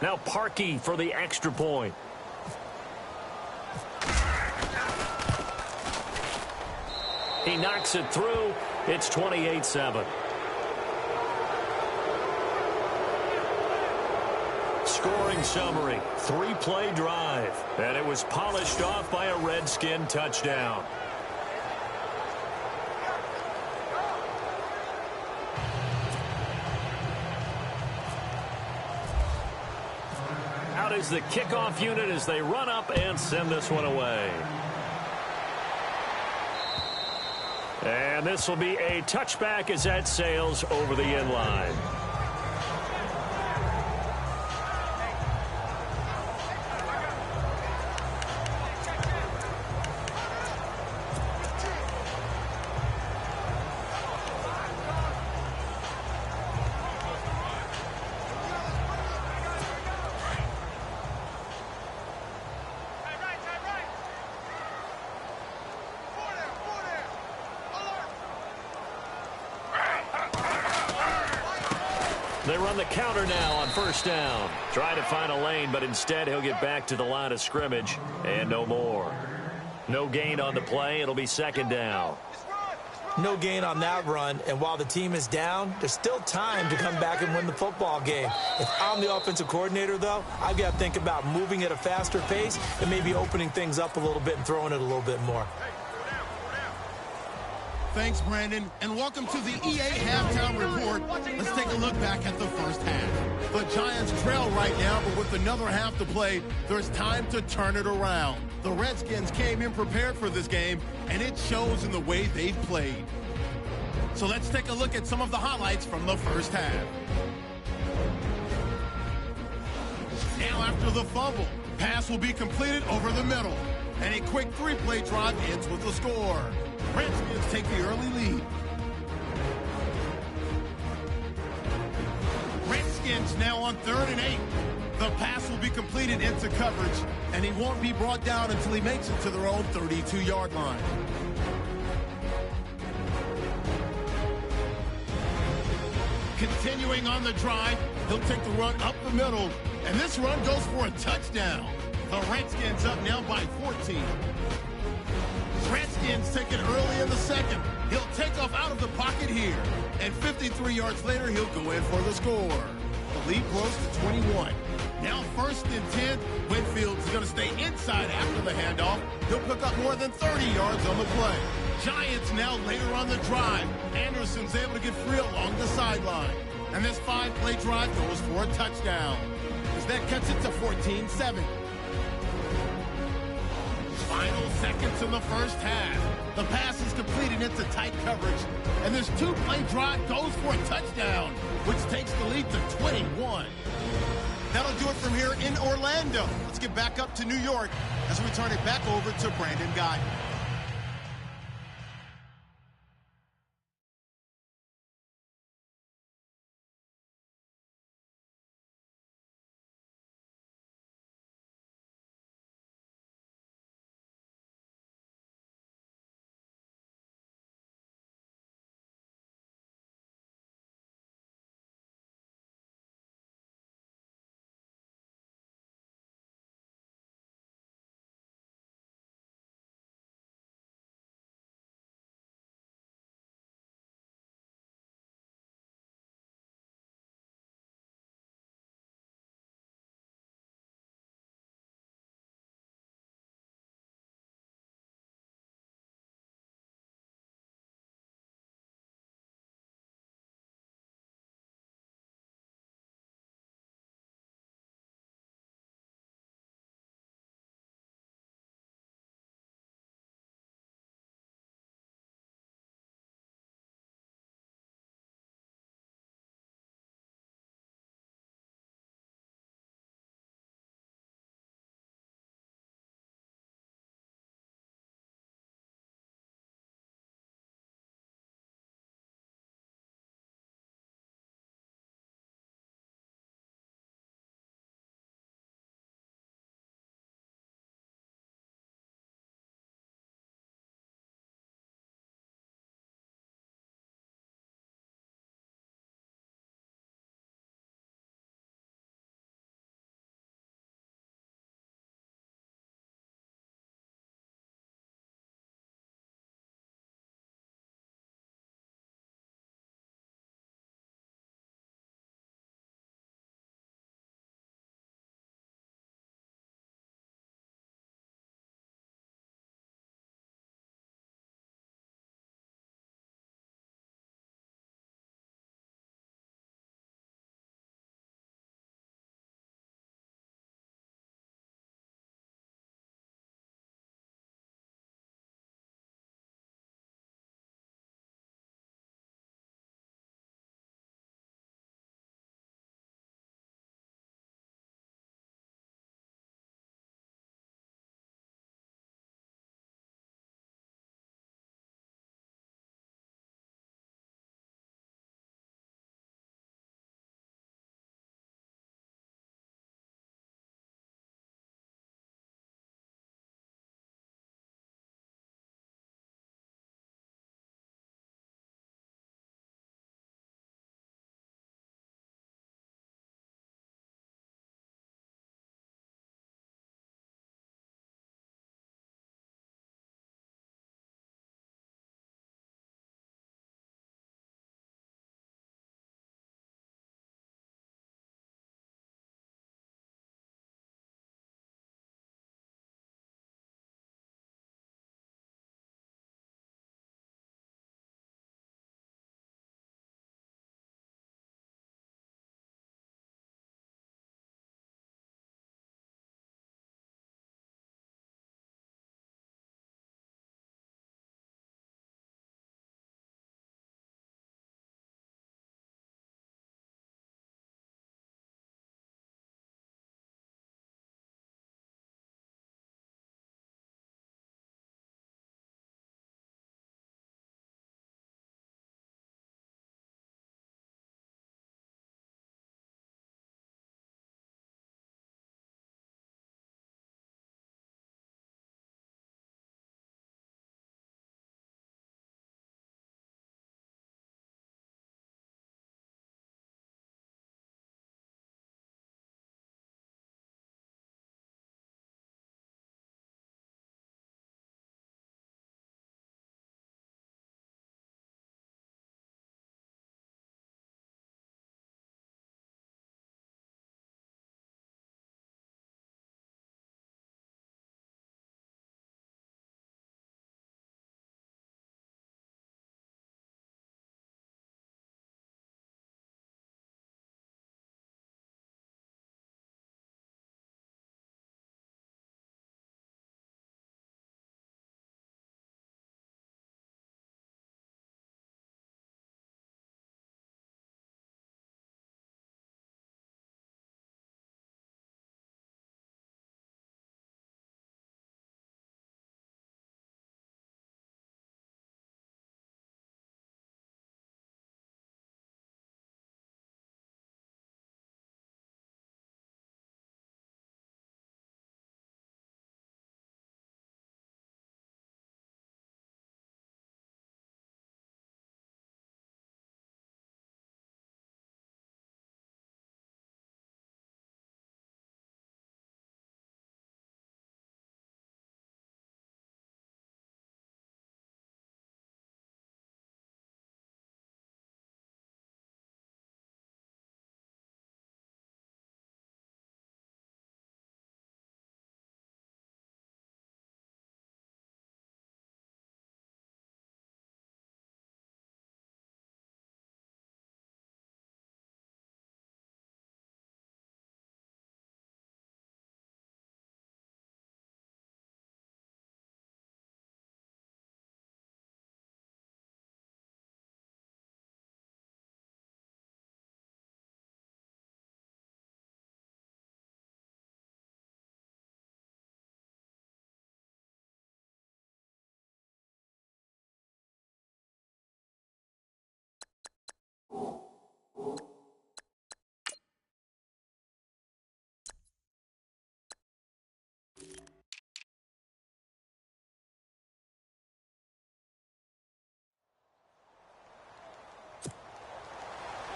Now Parkey for the extra point. He knocks it through. It's 28-7. Scoring summary, 3-play drive. And it was polished off by a Redskin touchdown. Out is the kickoff unit as they run up and send this one away. And this will be a touchback as that sails over the end line. They run the counter now on first down. Trying to find a lane, but instead he'll get back to the line of scrimmage and no more. No gain on the play. It'll be second down. No gain on that run, and while the team is down, there's still time to come back and win the football game. If I'm the offensive coordinator, though, I've got to think about moving at a faster pace and maybe opening things up a little bit and throwing it a little bit more. Thanks, Brandon, and welcome to the EA Halftime Report. Let's take a look back at the first half. The Giants trail right now, but with another half to play, there's time to turn it around. The Redskins came in prepared for this game, and it shows in the way they've played. So let's take a look at some of the highlights from the first half. Now after the fumble, pass will be completed over the middle, and a quick 3-play drive ends with a score. Redskins take the early lead. Redskins now on 3rd and 8. The pass will be completed into coverage, and he won't be brought down until he makes it to their own 32-yard line. Continuing on the drive, he'll take the run up the middle, and this run goes for a touchdown. The Redskins up now by 14. Redskins take it early in the second. He'll take off out of the pocket here. And 53 yards later, he'll go in for the score. The lead grows to 21. Now 1st and 10. Winfield's going to stay inside after the handoff. He'll pick up more than 30 yards on the play. Giants now later on the drive. Anderson's able to get free along the sideline. And this 5-play drive goes for a touchdown, as that cuts it to 14-7. Final seconds in the first half. The pass is completed into tight coverage, and this 2-play drive goes for a touchdown, which takes the lead to 21. That'll do it from here in Orlando. Let's get back up to New York as we turn it back over to Brandon Guy.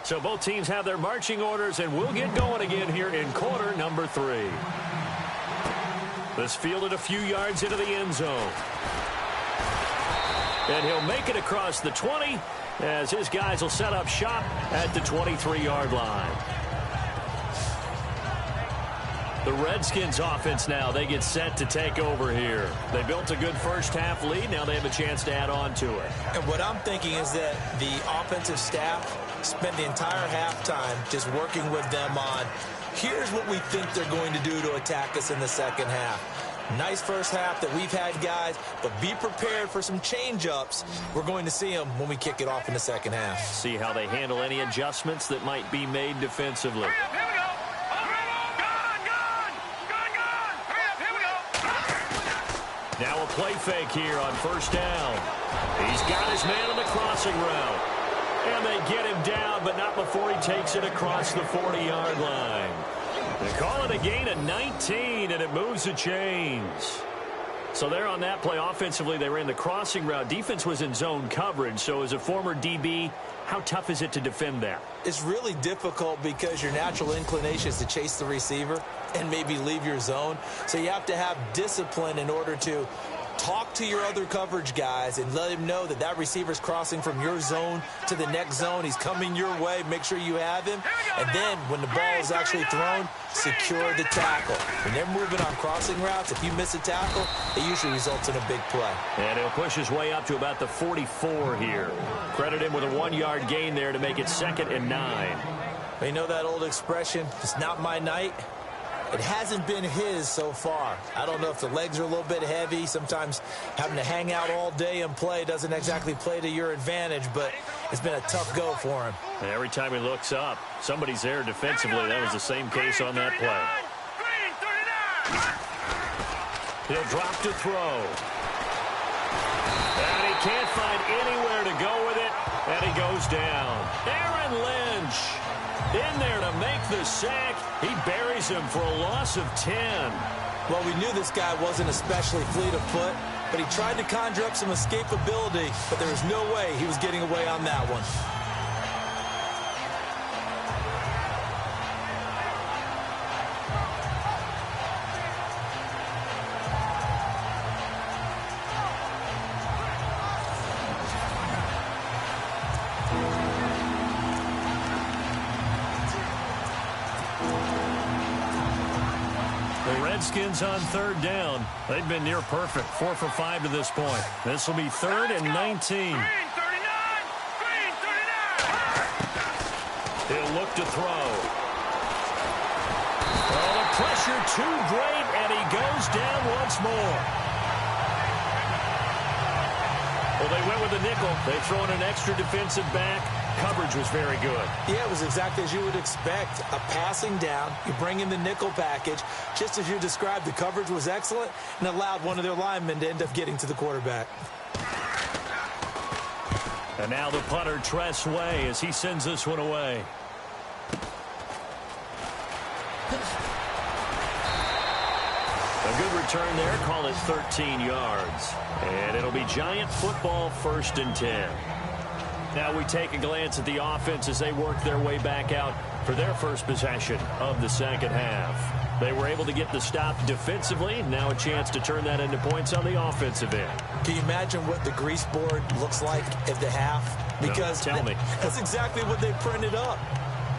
So both teams have their marching orders, and we'll get going again here in quarter number 3. This fielded a few yards into the end zone. And he'll make it across the 20 as his guys will set up shop at the 23-yard line. The Redskins offense now, they get set to take over here. They built a good first-half lead. Now they have a chance to add on to it. And what I'm thinking is that the offensive staff spent the entire halftime just working with them on, here's what we think they're going to do to attack us in the second half. Nice first half that we've had, guys, but be prepared for some change-ups. We're going to see them when we kick it off in the second half. See how they handle any adjustments that might be made defensively. Here we go. Now a play fake here on first down. He's got his man on the crossing route. And they get him down, but not before he takes it across the 40-yard line. They call it a gain of 19, and it moves the chains. So there on that play, offensively, they ran the crossing route. Defense was in zone coverage, so as a former DB, how tough is it to defend that? It's really difficult because your natural inclination is to chase the receiver and maybe leave your zone. So you have to have discipline in order to talk to your other coverage guys and let him know that that receiver's crossing from your zone to the next zone. He's coming your way. Make sure you have him. And then when the ball is actually thrown, secure the tackle. When they're moving on crossing routes, if you miss a tackle, it usually results in a big play. And he'll push his way up to about the 44 here. Credit him with a 1-yard gain there to make it 2nd and 9. You know that old expression, it's not my night? It hasn't been his so far. I don't know if the legs are a little bit heavy. Sometimes having to hang out all day and play doesn't exactly play to your advantage, but it's been a tough go for him. And every time he looks up, somebody's there defensively. That was the same case on that play. He'll drop to throw. And he can't find anywhere to go with it, and he goes down. Aaron Lynch in there to make the sack. He buries him for a loss of 10. Well, we knew this guy wasn't especially fleet of foot, but he tried to conjure up some escapability, but there was no way he was getting away on that one. Redskins on 3rd down. They've been near perfect, 4 for 5 to this point. This will be 3rd and 19. He'll look to throw. Oh, the pressure too great, and he goes down once more. Well, they went with the nickel. They throw in an extra defensive back. Coverage was very good. Yeah, it was exactly as you would expect. A passing down, you bring in the nickel package. Just as you described, the coverage was excellent and allowed one of their linemen to end up getting to the quarterback. And now the punter, Tress Way, as he sends this one away. A good return there, call it 13 yards. And it'll be Giant football, 1st and 10. Now we take a glance at the offense as they work their way back out for their first possession of the second half. They were able to get the stop defensively. Now a chance to turn that into points on the offensive end. Can you imagine what the grease board looks like at the half? Because no, tell me. That's exactly what they printed up.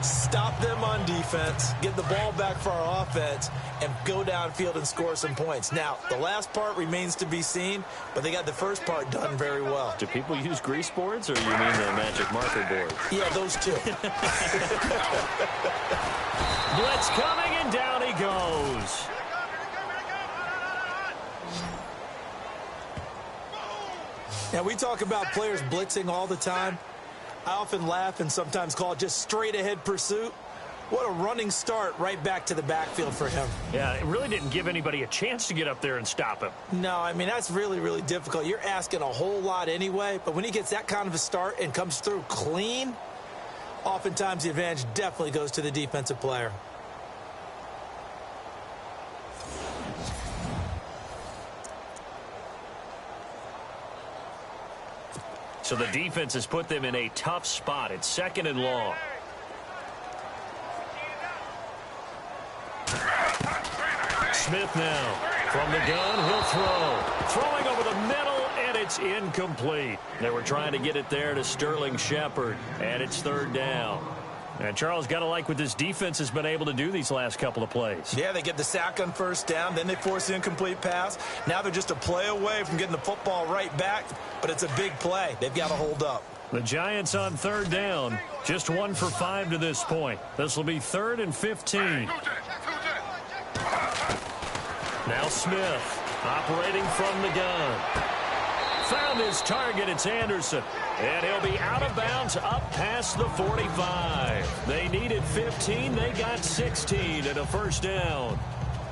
Stop them on defense, get the ball back for our offense, and go downfield and score some points. Now, the last part remains to be seen, but they got the first part done very well. Do people use grease boards, or you mean the magic marker board? Yeah, those two. Blitz coming, and down he goes. Now, we talk about players blitzing all the time. I often laugh and sometimes call it just straight-ahead pursuit. What a running start right back to the backfield for him. Yeah, it really didn't give anybody a chance to get up there and stop him. No, I mean, that's really, really difficult. You're asking a whole lot anyway, but when he gets that kind of a start and comes through clean, oftentimes the advantage definitely goes to the defensive player. So the defense has put them in a tough spot. It's 2nd and long. Smith now. From the gun, he'll throw. Throwing over the middle, and it's incomplete. They were trying to get it there to Sterling Shepard, and it's third down. And Charles, got to like what this defense has been able to do these last couple of plays. Yeah, they get the sack on first down, then they force the incomplete pass. Now they're just a play away from getting the football right back, but it's a big play. They've got to hold up. The Giants on third down, just 1 for 5 to this point. This will be 3rd and 15. Now Smith, operating from the gun. Found his target, it's Anderson. And he'll be out of bounds up past the 45. They needed 15, they got 16 and a first down.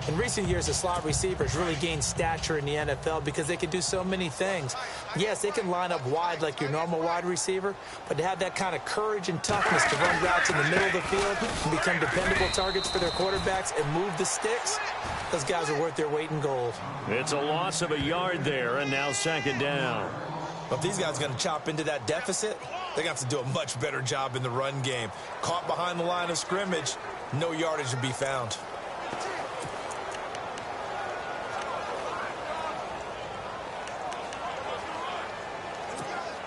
In recent years, the slot receivers really gained stature in the NFL because they can do so many things. Yes, they can line up wide like your normal wide receiver, but to have that kind of courage and toughness to run routes in the middle of the field and become dependable targets for their quarterbacks and move the sticks, those guys are worth their weight in gold. It's a loss of a yard there, and now 2nd down. But if these guys are going to chop into that deficit, they're going to have to do a much better job in the run game. Caught behind the line of scrimmage, no yardage to be found.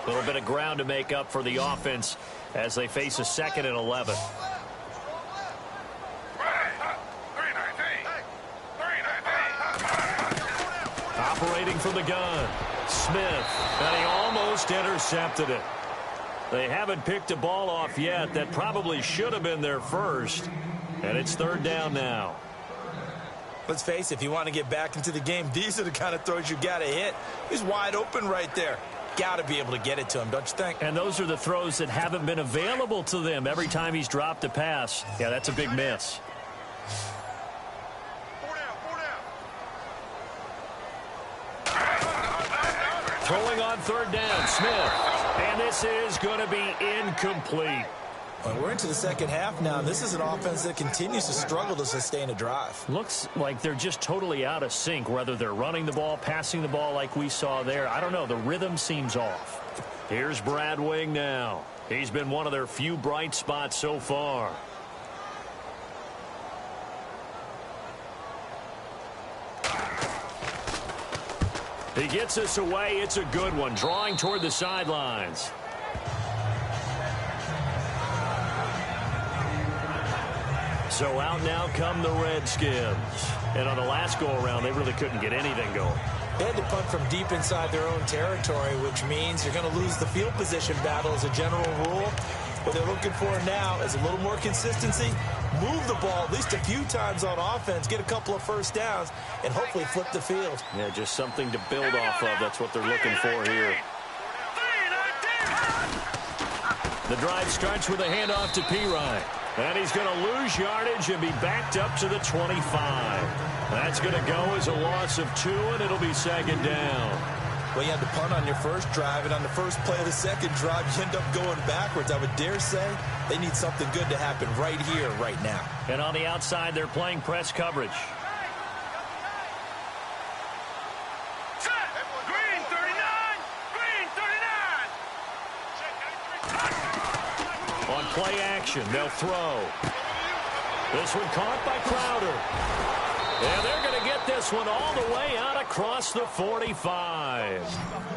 A little bit of ground to make up for the offense as they face a 2nd and 11. Operating from the gun, Smith, and he almost intercepted it. They haven't picked a ball off yet. That probably should have been their first, and it's 3rd down now. Let's face it, if you want to get back into the game, these are the kind of throws you got to hit. He's wide open right there. Got to be able to get it to him, don't you think? And those are the throws that haven't been available to them every time he's dropped a pass. Yeah, that's a big miss. Throwing on 3rd down, Smith. And this is going to be incomplete. Well, we're into the 2nd half now. This is an offense that continues to struggle to sustain a drive. Looks like they're just totally out of sync, whether they're running the ball, passing the ball like we saw there. I don't know. The rhythm seems off. Here's Brad Wing now. He's been one of their few bright spots so far. He gets us away. It's a good one. Drawing toward the sidelines. So out now come the Redskins. And on the last go-around, they really couldn't get anything going. They had to punt from deep inside their own territory, which means you're going to lose the field position battle as a general rule. What they're looking for now is a little more consistency, move the ball at least a few times on offense, get a couple of first downs, and hopefully flip the field. Yeah, just something to build off of. That's what they're looking for here. The drive starts with a handoff to Pirine. And he's going to lose yardage and be backed up to the 25. That's going to go as a loss of 2, and it'll be 2nd down. Well, you had to punt on your first drive, and on the first play of the second drive, you end up going backwards. I would dare say they need something good to happen right here, right now. And on the outside, they're playing press coverage. Green 39! Green 39! On play action, they'll throw. This one caught by Crowder. And they're going to get this one all the way out across the 45.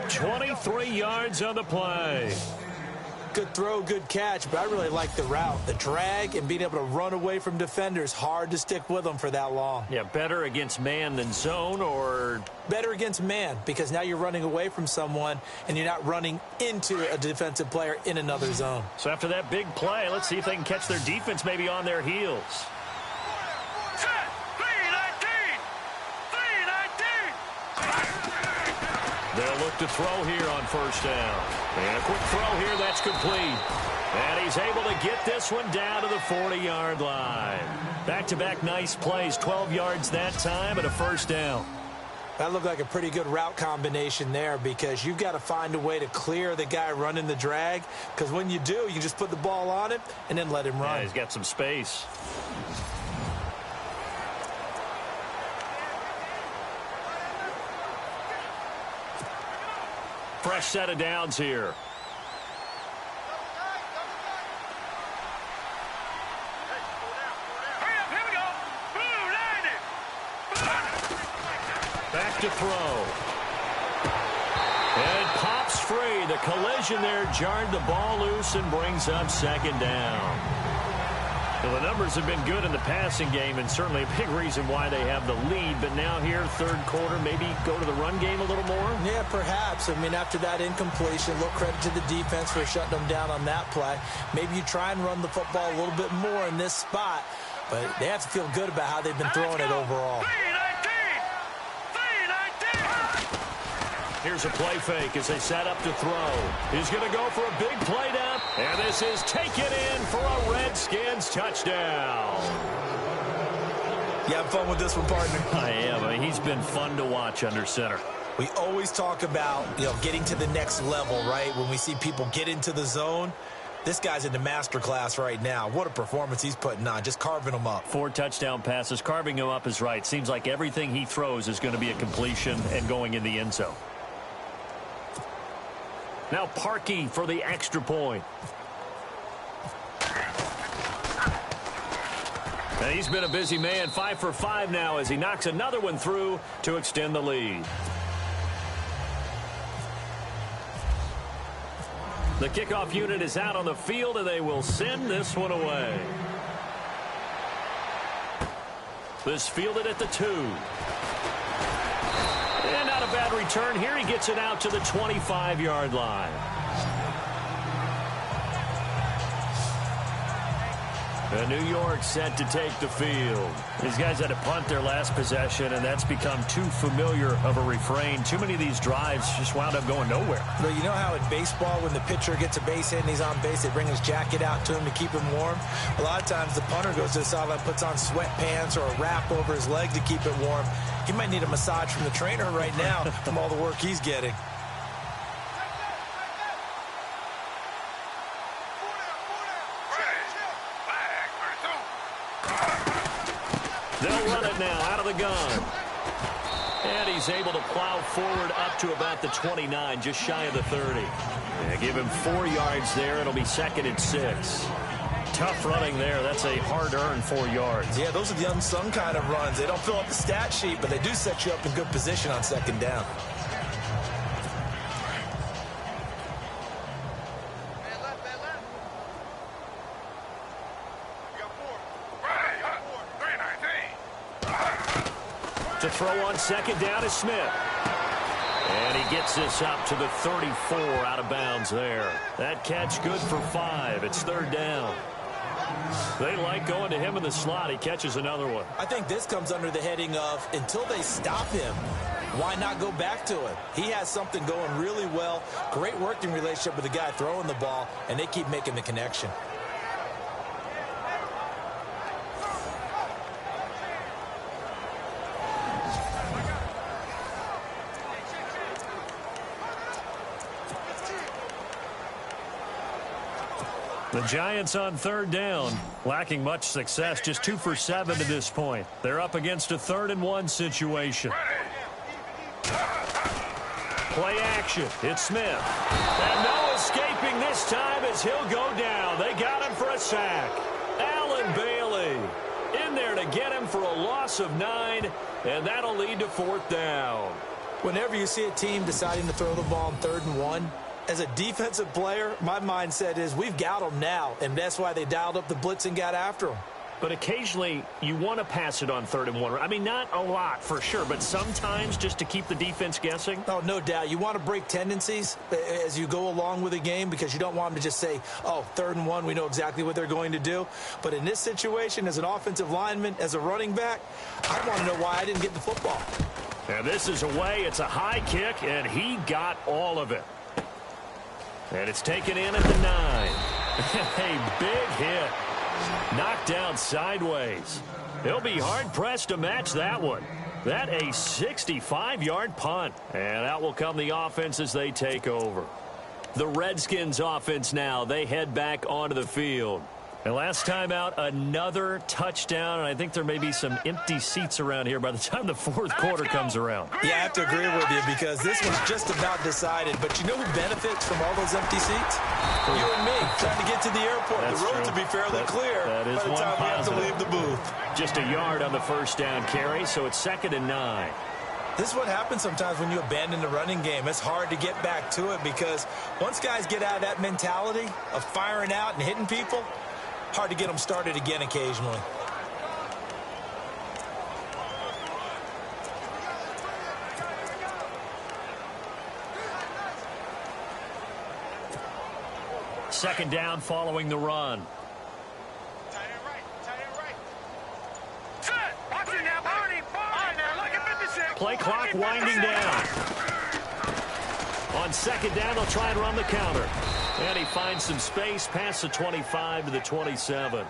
23 yards on the play. Good throw, good catch, but I really like the route. The drag and being able to run away from defenders. Hard to stick with them for that long. Yeah, better against man than zone, or? Better against man, because now you're running away from someone and you're not running into a defensive player in another zone. So after that big play, let's see if they can catch their defense maybe on their heels. They'll look to throw here on first down. And a quick throw here, that's complete. And he's able to get this one down to the 40-yard line. Back-to-back nice plays, 12 yards that time and a first down. That looked like a pretty good route combination there, because you've got to find a way to clear the guy running the drag, because when you do, you just put the ball on him and then let him run. Yeah, he's got some space. Fresh set of downs here. Hurry up, here we go. Blue, line it. to throw. And it pops free. The collision there jarred the ball loose and brings up second down. Well, the numbers have been good in the passing game, and certainly a big reason why they have the lead. But now here, third quarter, maybe go to the run game a little more? Yeah, perhaps. I mean, after that incompletion, a little credit to the defense for shutting them down on that play. Maybe you try and run the football a little bit more in this spot, but they have to feel good about how they've been throwing it overall. Here's a play fake as they set up to throw. He's going to go for a big play down, and this is taken in for a Redskins touchdown. You having fun with this one, partner? I am. I mean, he's been fun to watch under center. We always talk about, getting to the next level, right? When we see people get into the zone, this guy's in the master class right now. What a performance he's putting on, just carving them up. 4 touchdown passes. Carving him up is right. Seems like everything he throws is going to be a completion and going in the end zone. Now Parkey for the extra point. And he's been a busy man, 5 for 5 now as he knocks another one through to extend the lead. The kickoff unit is out on the field, and they will send this one away. This fielded at the 2. And not a bad return here. He gets it out to the 25-yard line. And New York set to take the field. These guys had to punt their last possession, and that's become too familiar of a refrain. Too many of these drives just wound up going nowhere. But you know how in baseball, when the pitcher gets a base hit and he's on base, they bring his jacket out to him to keep him warm? A lot of times the punter goes to the sideline, puts on sweatpants or a wrap over his leg to keep it warm. He might need a massage from the trainer right now from all the work he's getting. They'll run it now out of the gun. And he's able to plow forward up to about the 29, just shy of the 30. Yeah, give him 4 yards there. It'll be second and 6. Tough running there. That's a hard-earned 4 yards. Yeah, those are the unsung kind of runs. They don't fill up the stat sheet, but they do set you up in good position on second down. To throw on second down is Smith. And he gets this up to the 34 out of bounds there. That catch good for 5. It's third down. They like going to him in the slot. He catches another one. I think this comes under the heading of until they stop him, why not go back to him? He has something going really well. Great working relationship with the guy throwing the ball, and they keep making the connection. The Giants on third down, lacking much success, just 2 for 7 to this point. They're up against a 3rd and 1 situation. Play action. It's Smith. And no escaping this time as he'll go down. They got him for a sack. Allen Bailey in there to get him for a loss of 9, and that'll lead to 4th down. Whenever you see a team deciding to throw the ball on 3rd and 1, as a defensive player, my mindset is we've got them now, and that's why they dialed up the blitz and got after them. But occasionally, you want to pass it on 3rd and 1. I mean, not a lot for sure, but sometimes just to keep the defense guessing. Oh, no doubt. You want to break tendencies as you go along with a game because you don't want them to just say, oh, 3rd and 1, we know exactly what they're going to do. But in this situation, as an offensive lineman, as a running back, I want to know why I didn't get the football. And this is away. It's a high kick, and he got all of it. And it's taken in at the 9. A big hit. Knocked down sideways. They'll be hard-pressed to match that one. That a 65-yard punt. And out will come the offense as they take over. The Redskins offense now. They head back onto the field. And last time out, another touchdown, and I think there may be some empty seats around here by the time the 4th quarter comes around. Yeah, I have to agree with you because this one's just about decided. But you know who benefits from all those empty seats? You and me, trying to get to the airport. That's the road true. to be fairly clear that is by the one time we have to positive. leave the booth. Just a yard on the first down carry, so it's 2nd and 9. This is what happens sometimes when you abandon the running game. It's hard to get back to it because once guys get out of that mentality of firing out and hitting people, hard to get them started again occasionally. Second down following the run. Play clock winding down. On second down, they'll try and run the counter. And he finds some space past the 25 to the 27.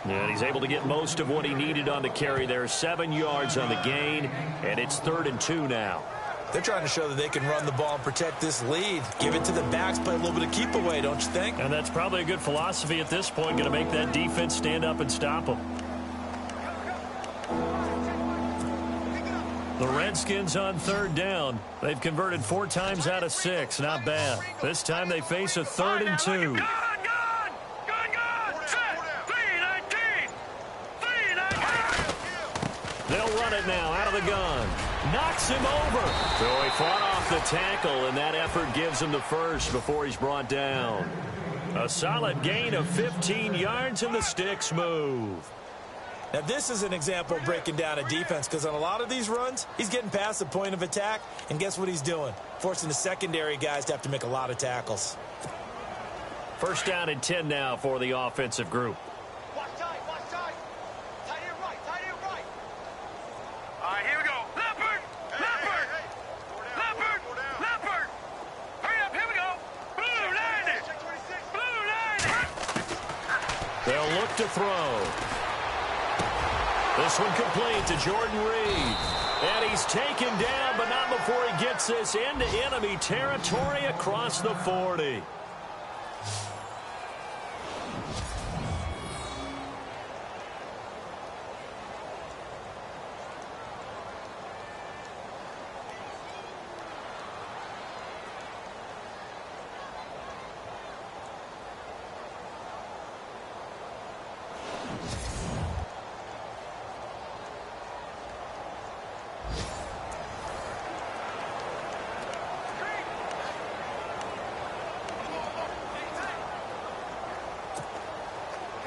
And he's able to get most of what he needed on the carry there. 7 yards on the gain, and it's 3rd and 2 now. They're trying to show that they can run the ball and protect this lead. Give it to the backs, play a little bit of keep away, don't you think? And that's probably a good philosophy at this point. Going to make that defense stand up and stop them. The Redskins on 3rd down. They've converted 4 times out of 6. Not bad. This time they face a 3rd and 2. They'll run it now out of the gun. Knocks him over. So he fought off the tackle, and that effort gives him the first before he's brought down. A solid gain of 15 yards, and the sticks move. Now, this is an example of breaking down a defense because on a lot of these runs, he's getting past the point of attack, and guess what he's doing? Forcing the secondary guys to have to make a lot of tackles. First down and 10 now for the offensive group. Watch tight, watch tight. Tight end right, tight end right. All right, here we go. Leopard, Leopard, Leopard, Leopard. Hurry up, here we go. Blue, line it. Blue, line it. They'll look to throw. This one complete to Jordan Reed. And he's taken down, but not before he gets this into enemy territory across the 40.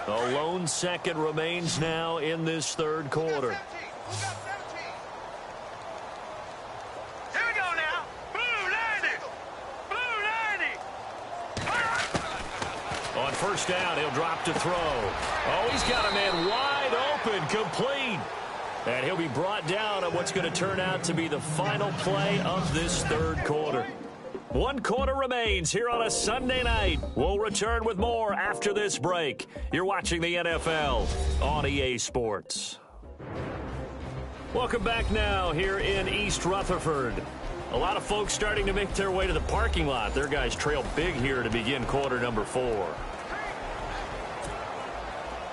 A lone second remains now in this 3rd quarter. Here we go now. Blue, line it. Blue, line it. On first down, he'll drop to throw. Oh, he's got a man wide open, complete. And he'll be brought down on what's going to turn out to be the final play of this 3rd quarter. 1 quarter remains here on a Sunday night. We'll return with more after this break. You're watching the NFL on EA Sports. Welcome back now here in East Rutherford. A lot of folks starting to make their way to the parking lot. Their guys trail big here to begin quarter number 4.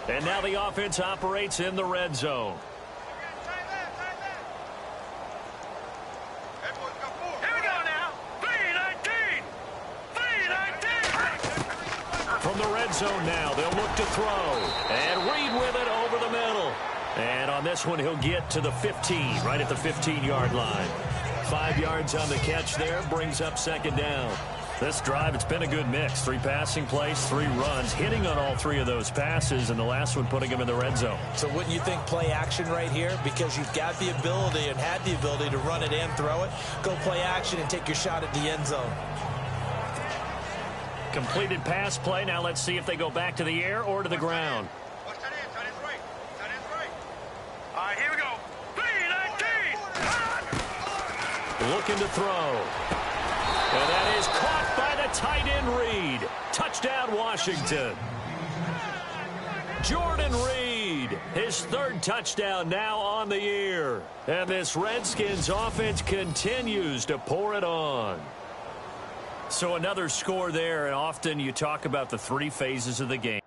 And now the offense operates in the red zone. From the red zone now, they'll look to throw. And Reed with it over the middle. And on this one, he'll get to the 15, right at the 15-yard line. 5 yards on the catch there, brings up second down. This drive, it's been a good mix. 3 passing plays, 3 runs, hitting on all 3 of those passes, and the last one putting him in the red zone. So wouldn't you think play action right here? Because you've got the ability and had the ability to run it and throw it. Go play action and take your shot at the end zone. Completed pass play. Now let's see if they go back to the air or to the ground. Watch tight end, tight end's right. Tight end's right. All right, here we go. 3-19. Looking to throw. And that is caught by the tight end Reed. Touchdown, Washington. Jordan Reed, his 3rd touchdown now on the year. And this Redskins offense continues to pour it on. So another score there, and often you talk about the 3 phases of the game.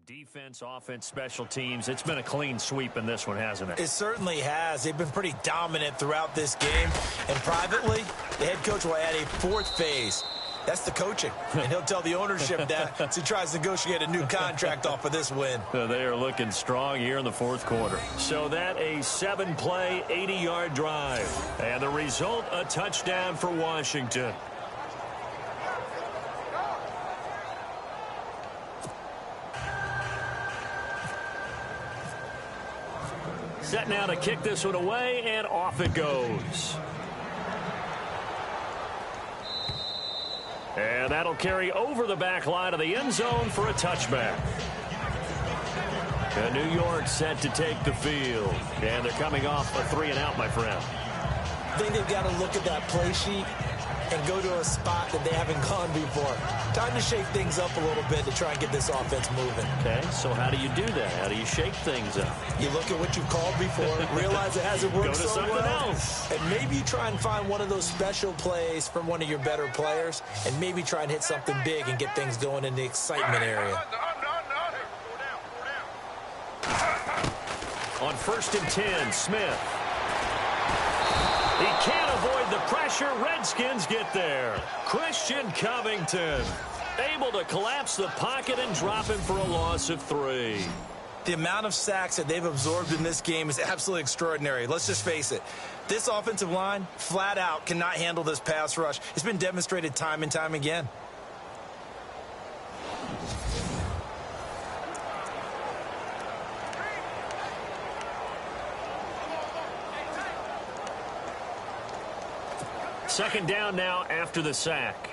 Defense, offense, special teams. It's been a clean sweep in this one, hasn't it? It certainly has. They've been pretty dominant throughout this game. And privately, the head coach will add a fourth phase. That's the coaching. And he'll tell the ownership that as he tries to negotiate a new contract off of this win. They are looking strong here in the fourth quarter. So that a 7-play, 80-yard drive. And the result, a touchdown for Washington. Set now to kick this one away, and off it goes. And that'll carry over the back line of the end zone for a touchback. And New York set to take the field. And they're coming off a 3-and-out, my friend. I think they've got to look at that play sheet and go to a spot that they haven't gone before. Time to shake things up a little bit to try and get this offense moving. Okay, so how do you do that? How do you shake things up? You look at what you've called before, realize it hasn't worked Go to so something well, else. and maybe you try and find one of those special plays from one of your better players, and maybe try and hit something big and get things going in the excitement area. On 1st and 10, Smith. He can't avoid the pressure. Redskins get there. Christian Covington able to collapse the pocket and drop him for a loss of 3. The amount of sacks that they've absorbed in this game is absolutely extraordinary. Let's just face it. This offensive line, flat out, cannot handle this pass rush. It's been demonstrated time and time again. Second down now after the sack.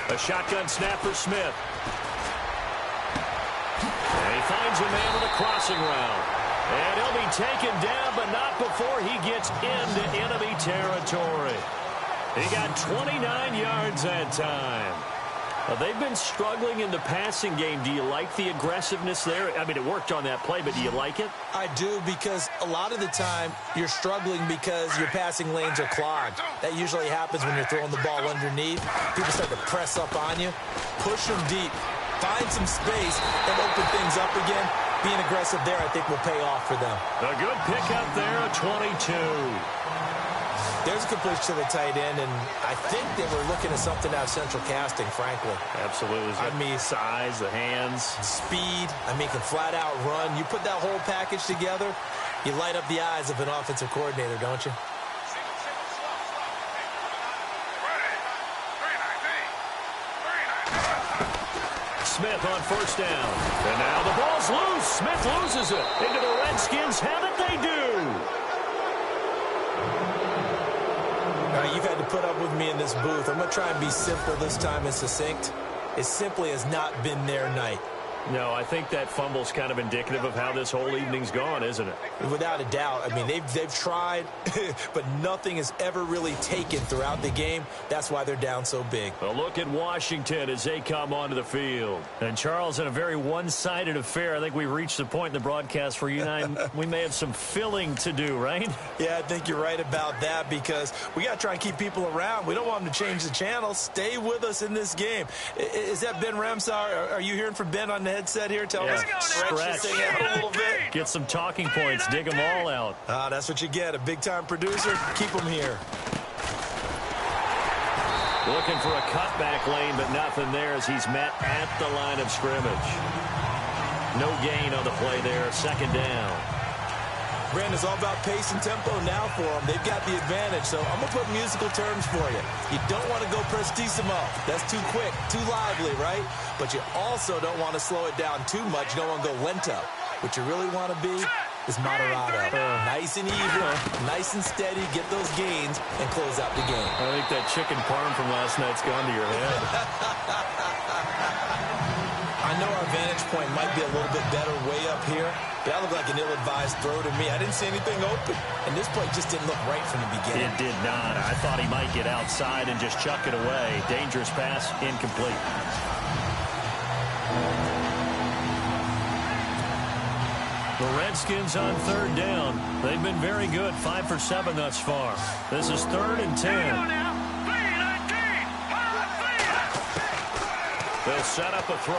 A shotgun snap for Smith. And he finds a man with a crossing route. And he'll be taken down, but not before he gets into enemy territory. He got 29 yards that time. They've been struggling in the passing game. Do you like the aggressiveness there? I mean, it worked on that play, but do you like it? I do, because a lot of the time you're struggling because your passing lanes are clogged. That usually happens when you're throwing the ball underneath. People start to press up on you. Push them deep. Find some space and open things up again. Being aggressive there, I think, will pay off for them. A good pickup there, a 22. There's a completion to the tight end, and I think they were looking at something out of central casting, frankly. Absolutely. I mean, size, the hands. Speed. I mean, can flat out run. You put that whole package together, you light up the eyes of an offensive coordinator, don't you? Smith on 1st down. And now the ball's loose. Smith loses it. Into the Redskins. Have it they do. You've had to put up with me in this booth. I'm going to try and be simple this time and succinct. It simply has not been their night. No, I think that fumble's kind of indicative of how this whole evening's gone, isn't it? Without a doubt. I mean, they've tried, but nothing has ever really taken throughout the game. That's why they're down so big. A look at Washington as they come onto the field. And, Charles, in a very one-sided affair, I think we've reached the point in the broadcast where you and I, we may have some filling to do, right? Yeah, I think you're right about that, because we got to try and keep people around. We don't want them to change the channel. Stay with us in this game. Is that Ben Ramsar? Are you hearing from Ben on the headset here? Tell us. Stretch this thing out a little bit. Get some talking points. Dig them all out. That's what you get. A big-time producer. Keep them here. Looking for a cutback lane, but nothing there as he's met at the line of scrimmage. No gain on the play there. Second down. Brandon, it's all about pace and tempo now for them. They've got the advantage, so I'm going to put musical terms for you. You don't want to go prestissimo. That's too quick, too lively, right? But you also don't want to slow it down too much. You don't want to go lento. What you really want to be is moderato. Nice and even, nice and steady, get those gains, and close out the game. I think that chicken parm from last night's gone to your head. I know our vantage point might be a little bit better way up here, but that looked like an ill-advised throw to me. I didn't see anything open, and this play just didn't look right from the beginning. It did not. I thought he might get outside and just chuck it away. Dangerous pass, incomplete. The Redskins on 3rd down. They've been very good, 5 for 7 thus far. This is 3rd and 10. They'll set up a throw.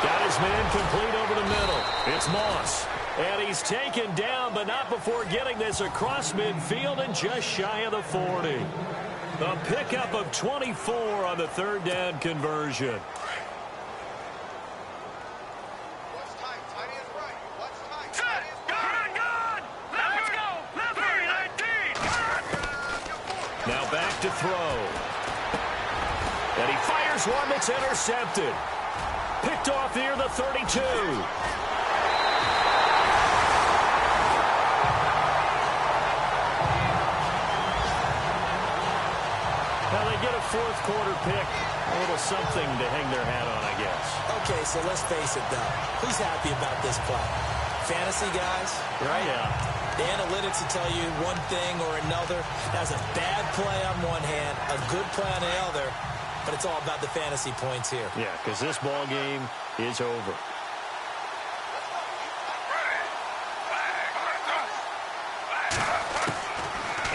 Got his man complete over the middle. It's Moss. And he's taken down, but not before getting this across midfield and just shy of the 40. A pickup of 24 on the third down conversion. Now back to throw. And he fires one that's intercepted. Picked off near the 32. Now they get a fourth quarter pick. A little something to hang their hat on, I guess. Okay, so let's face it, though. Who's happy about this play? Fantasy guys, right? Yeah. The analytics will tell you one thing or another. That's a bad play on one hand, a good play on the other, but it's all about the fantasy points here. Yeah, because this ball game is over.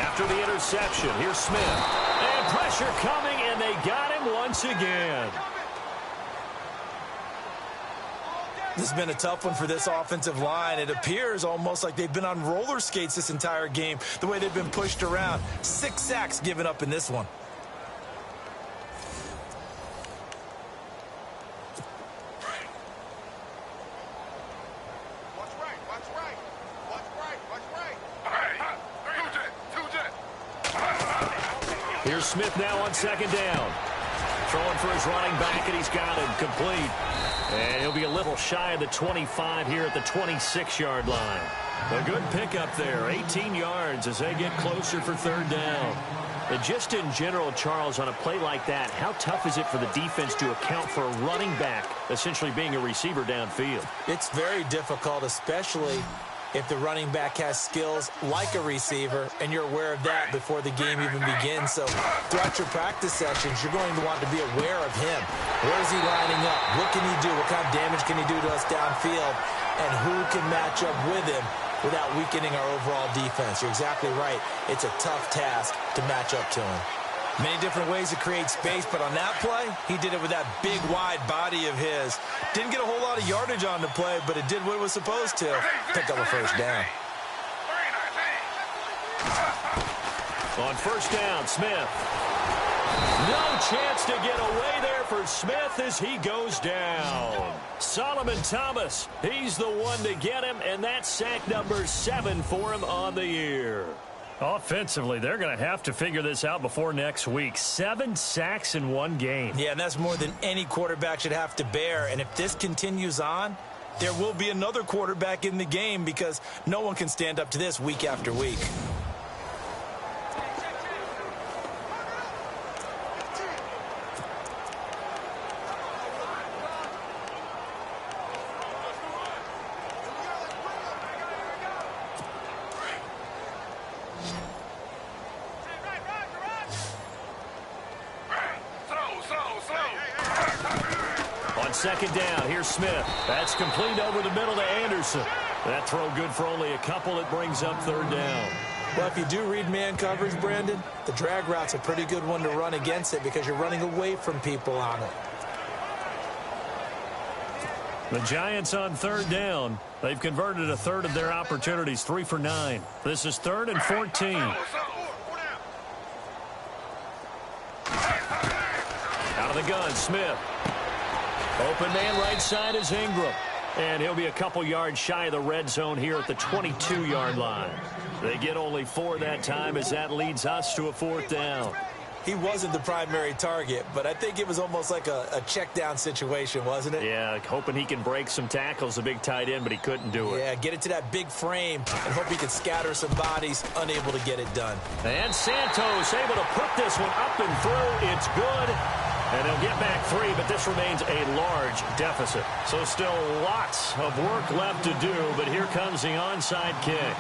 After the interception, here's Smith. And pressure coming, and they got him once again. This has been a tough one for this offensive line. It appears almost like they've been on roller skates this entire game, the way they've been pushed around. 6 sacks given up in this one. Here's Smith now on second down. Throwing for his running back, and he's got him complete. And he'll be a little shy of the 25 here at the 26-yard line. A good pickup there, 18 yards as they get closer for third down. And just in general, Charles, on a play like that, how tough is it for the defense to account for a running back essentially being a receiver downfield? It's very difficult, especially if the running back has skills like a receiver, and you're aware of that before the game even begins. So throughout your practice sessions, you're going to want to be aware of him. Where is he lining up? What can he do? What kind of damage can he do to us downfield? And who can match up with him without weakening our overall defense? You're exactly right. It's a tough task to match up to him. Many different ways to create space, but on that play, he did it with that big, wide body of his. Didn't get a whole lot of yardage on the play, but it did what it was supposed to. Pick up a first down. On first down, Smith. No chance to get away there for Smith as he goes down. Solomon Thomas, he's the one to get him, and that's sack number 7 for him on the year. Offensively, they're going to have to figure this out before next week. 7 sacks in one game. Yeah, and that's more than any quarterback should have to bear. And if this continues on, there will be another quarterback in the game because no one can stand up to this week after week. Second down, here's Smith. That's complete over the middle to Anderson. That throw good for only a couple. It brings up third down. Well, if you do read man coverage, Brandon, the drag route's a pretty good one to run against it because you're running away from people on it. The Giants on third down. They've converted a third of their opportunities, 3 for 9. This is 3rd and 14. Out of the gun, Smith. Open man right side is Ingram. And he'll be a couple yards shy of the red zone here at the 22-yard line. They get only 4 that time as that leads us to a 4th down. He wasn't the primary target, but I think it was almost like a check down situation, wasn't it? Yeah, hoping he can break some tackles, a big tight end, but he couldn't do it. Yeah, get it to that big frame and hope he can scatter some bodies, unable to get it done. And Santos able to put this one up and through. It's good. And they'll get back 3, but this remains a large deficit. So still lots of work left to do, but here comes the onside kick.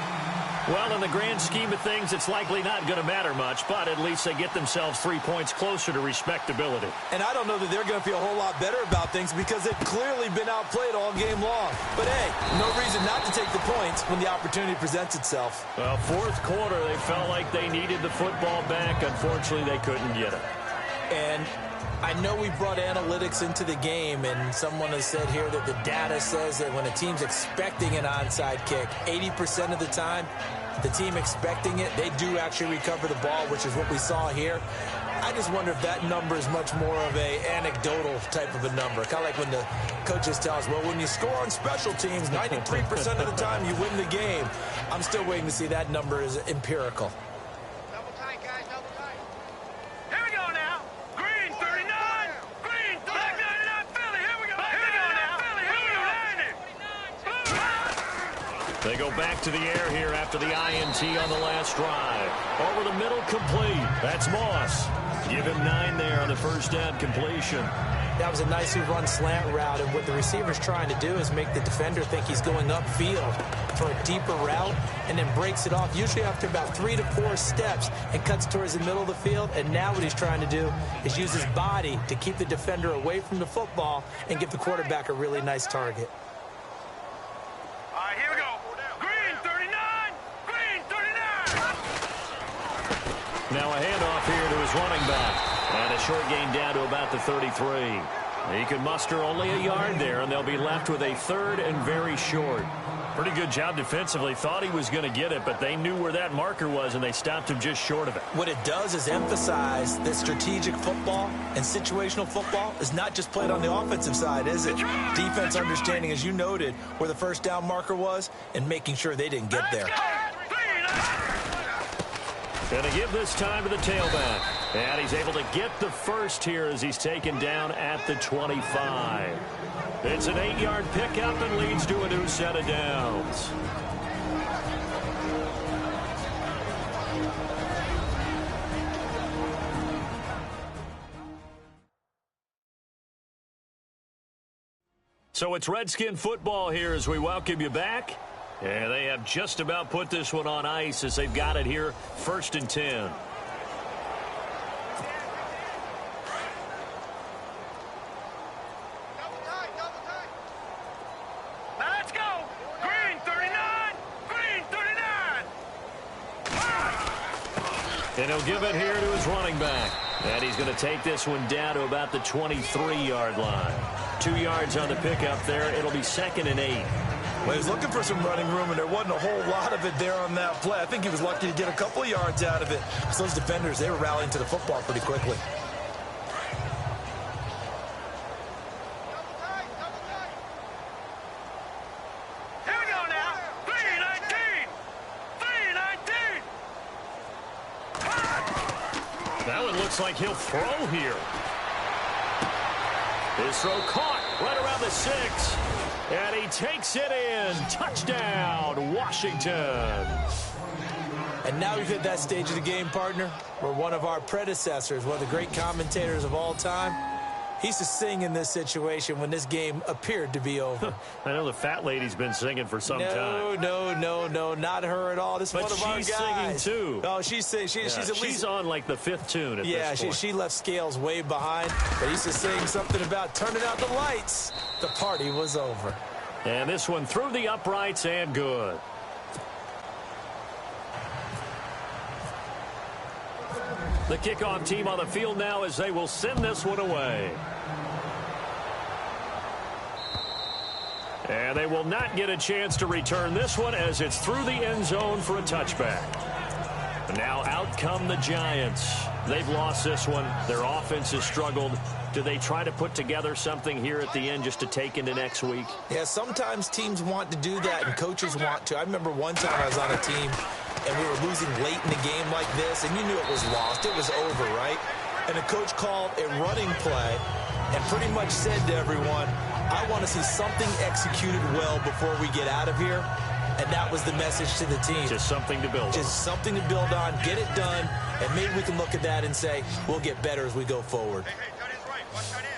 Well, in the grand scheme of things, it's likely not going to matter much, but at least they get themselves 3 points closer to respectability. And I don't know that they're going to feel a whole lot better about things because they've clearly been outplayed all game long. But, hey, no reason not to take the points when the opportunity presents itself. Well, 4th quarter, they felt like they needed the football back. Unfortunately, they couldn't get it. And I know we brought analytics into the game, and someone has said here that the data says that when a team's expecting an onside kick, 80% of the time, the team expecting it, they do actually recover the ball, which is what we saw here. I just wonder if that number is much more of a anecdotal type of a number. Kind of like when the coaches tell us, well, when you score on special teams, 93% of the time you win the game. I'm still waiting to see that number is empirical. Double tight, guys, double tight. Here we go now. Green 39. Green 39. Black 99 Philly. Here we go. Here we go now. Philly. Here we go. They go back to the air here after the INT on the last drive. Over the middle, complete. That's Moss. Give him 9 there on the first down completion. That was a nicely run slant route, and what the receiver's trying to do is make the defender think he's going upfield for a deeper route, and then breaks it off, usually after about 3 to 4 steps, and cuts towards the middle of the field. And now what he's trying to do is use his body to keep the defender away from the football and give the quarterback a really nice target. All right, here we go. Green 39. Green 39. Now a handoff here to his running back. And a short gain down to about the 33. He can muster only a yard there, and they'll be left with a 3rd and very short. Pretty good job defensively. Thought he was going to get it, but they knew where that marker was, and they stopped him just short of it. What it does is emphasize that strategic football and situational football is not just played on the offensive side, is it? Defense understanding, as you noted, where the first down marker was and making sure they didn't get there. Going to give this time to the tailback. And he's able to get the first here as he's taken down at the 25. It's an 8-yard pickup and leads to a new set of downs. So it's Redskin football here as we welcome you back. And they have just about put this one on ice as they've got it here, 1st and 10. Double tight, double tight. Now let's go. Green 39. Green 39. And he'll give it here to his running back. And he's going to take this one down to about the 23-yard line. 2 yards on the pickup there. It'll be 2nd and 8. Well, he was looking for some running room, and there wasn't a whole lot of it there on that play. I think he was lucky to get a couple of yards out of it. So those defenders, they were rallying to the football pretty quickly. Double tight, double tight. Here we go now. 319. 319. That one looks like he'll throw here. His throw caught right around the 6. And he takes it in. Touchdown, Washington. And now we've hit that stage of the game, partner, where one of our predecessors, one of the great commentators of all time, he used to sing in this situation when this game appeared to be over. I know the fat lady's been singing for some time. No, not her at all. This is one of our guys. But she's singing, too. Oh, she's at least... She's on, like, the 5th tune at this point. She left Scales way behind, but he used to sing something about turning out the lights. The party was over. And this one through the uprights and good. The kickoff team on the field now as they will send this one away. And they will not get a chance to return this one as it's through the end zone for a touchback. Now out come the Giants. They've lost this one. Their offense has struggled. Do they try to put together something here at the end just to take into next week? Yeah, sometimes teams want to do that and coaches want to. I remember one time I was on a team and we were losing late in the game like this, and you knew it was lost. It was over, right? And the coach called a running play and pretty much said to everyone, I want to see something executed well before we get out of here. And that was the message to the team. Just something to build on. Just something to build on, get it done, and maybe we can look at that and say, we'll get better as we go forward. Hey, tight end's right. Watch tight end.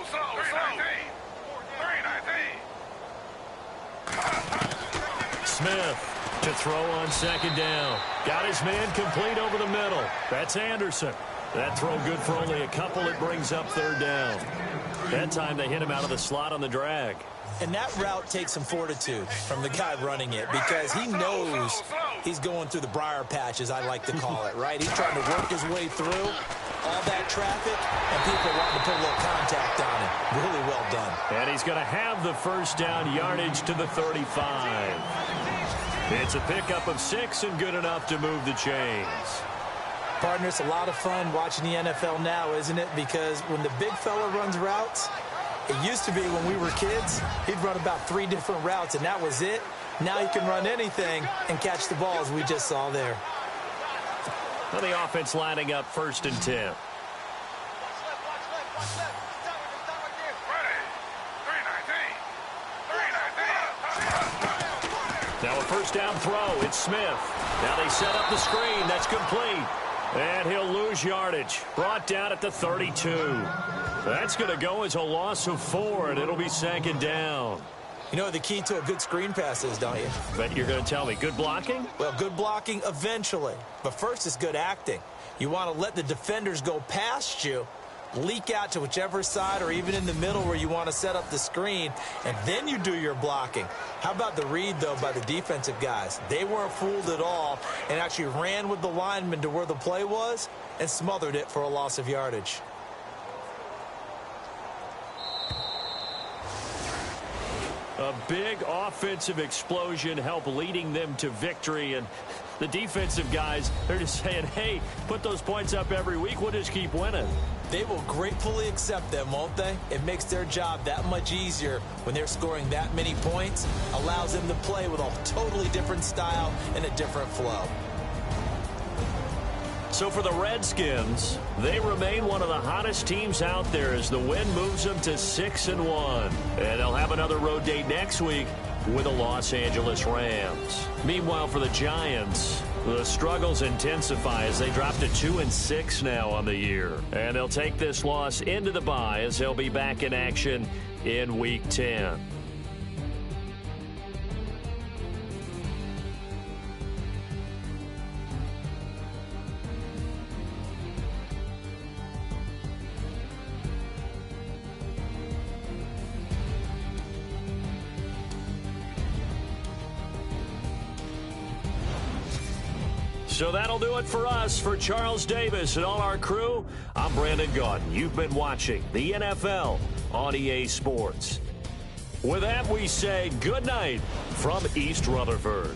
Slow. 319. Smith to throw on 2nd down. Got his man complete over the middle. That's Anderson. That throw good for only a couple. It brings up 3rd down. That time they hit him out of the slot on the drag. And that route takes some fortitude from the guy running it because he knows he's going through the briar patch, as I like to call it, right? He's trying to work his way through all that traffic, and people wanting to put a little contact on him. Really well done. And he's going to have the first down yardage to the 35. It's a pickup of 6 and good enough to move the chains. Partner, it's a lot of fun watching the NFL now, isn't it? Because when the big fella runs routes, it used to be when we were kids, he'd run about 3 different routes, and that was it. Now he can run anything and catch the ball, as we just saw there. Well, the offense lining up 1st and 10. Now a first down throw. It's Smith. Now they set up the screen. That's complete. And he'll lose yardage. Brought down at the 32. That's going to go as a loss of 4, and it'll be 2nd down. You know what the key to a good screen pass is, don't you? But you're going to tell me, good blocking? Well, good blocking eventually. But first is good acting. You want to let the defenders go past you, leak out to whichever side or even in the middle where you want to set up the screen, and then you do your blocking. How about the read, though, by the defensive guys? They weren't fooled at all and actually ran with the lineman to where the play was and smothered it for a loss of yardage. A big offensive explosion helped leading them to victory, and the defensive guys, they're just saying, hey, put those points up every week, we'll just keep winning. They will gratefully accept them, won't they? It makes their job that much easier when they're scoring that many points, allows them to play with a totally different style and a different flow. So for the Redskins, they remain one of the hottest teams out there as the win moves them to 6-1. And they'll have another road date next week with the Los Angeles Rams. Meanwhile, for the Giants, the struggles intensify as they drop to 2-6 now on the year. And they'll take this loss into the bye as they'll be back in action in Week 10. So that'll do it for us. For Charles Davis and all our crew, I'm Brandon Gaudin. You've been watching the NFL on EA Sports. With that, we say good night from East Rutherford.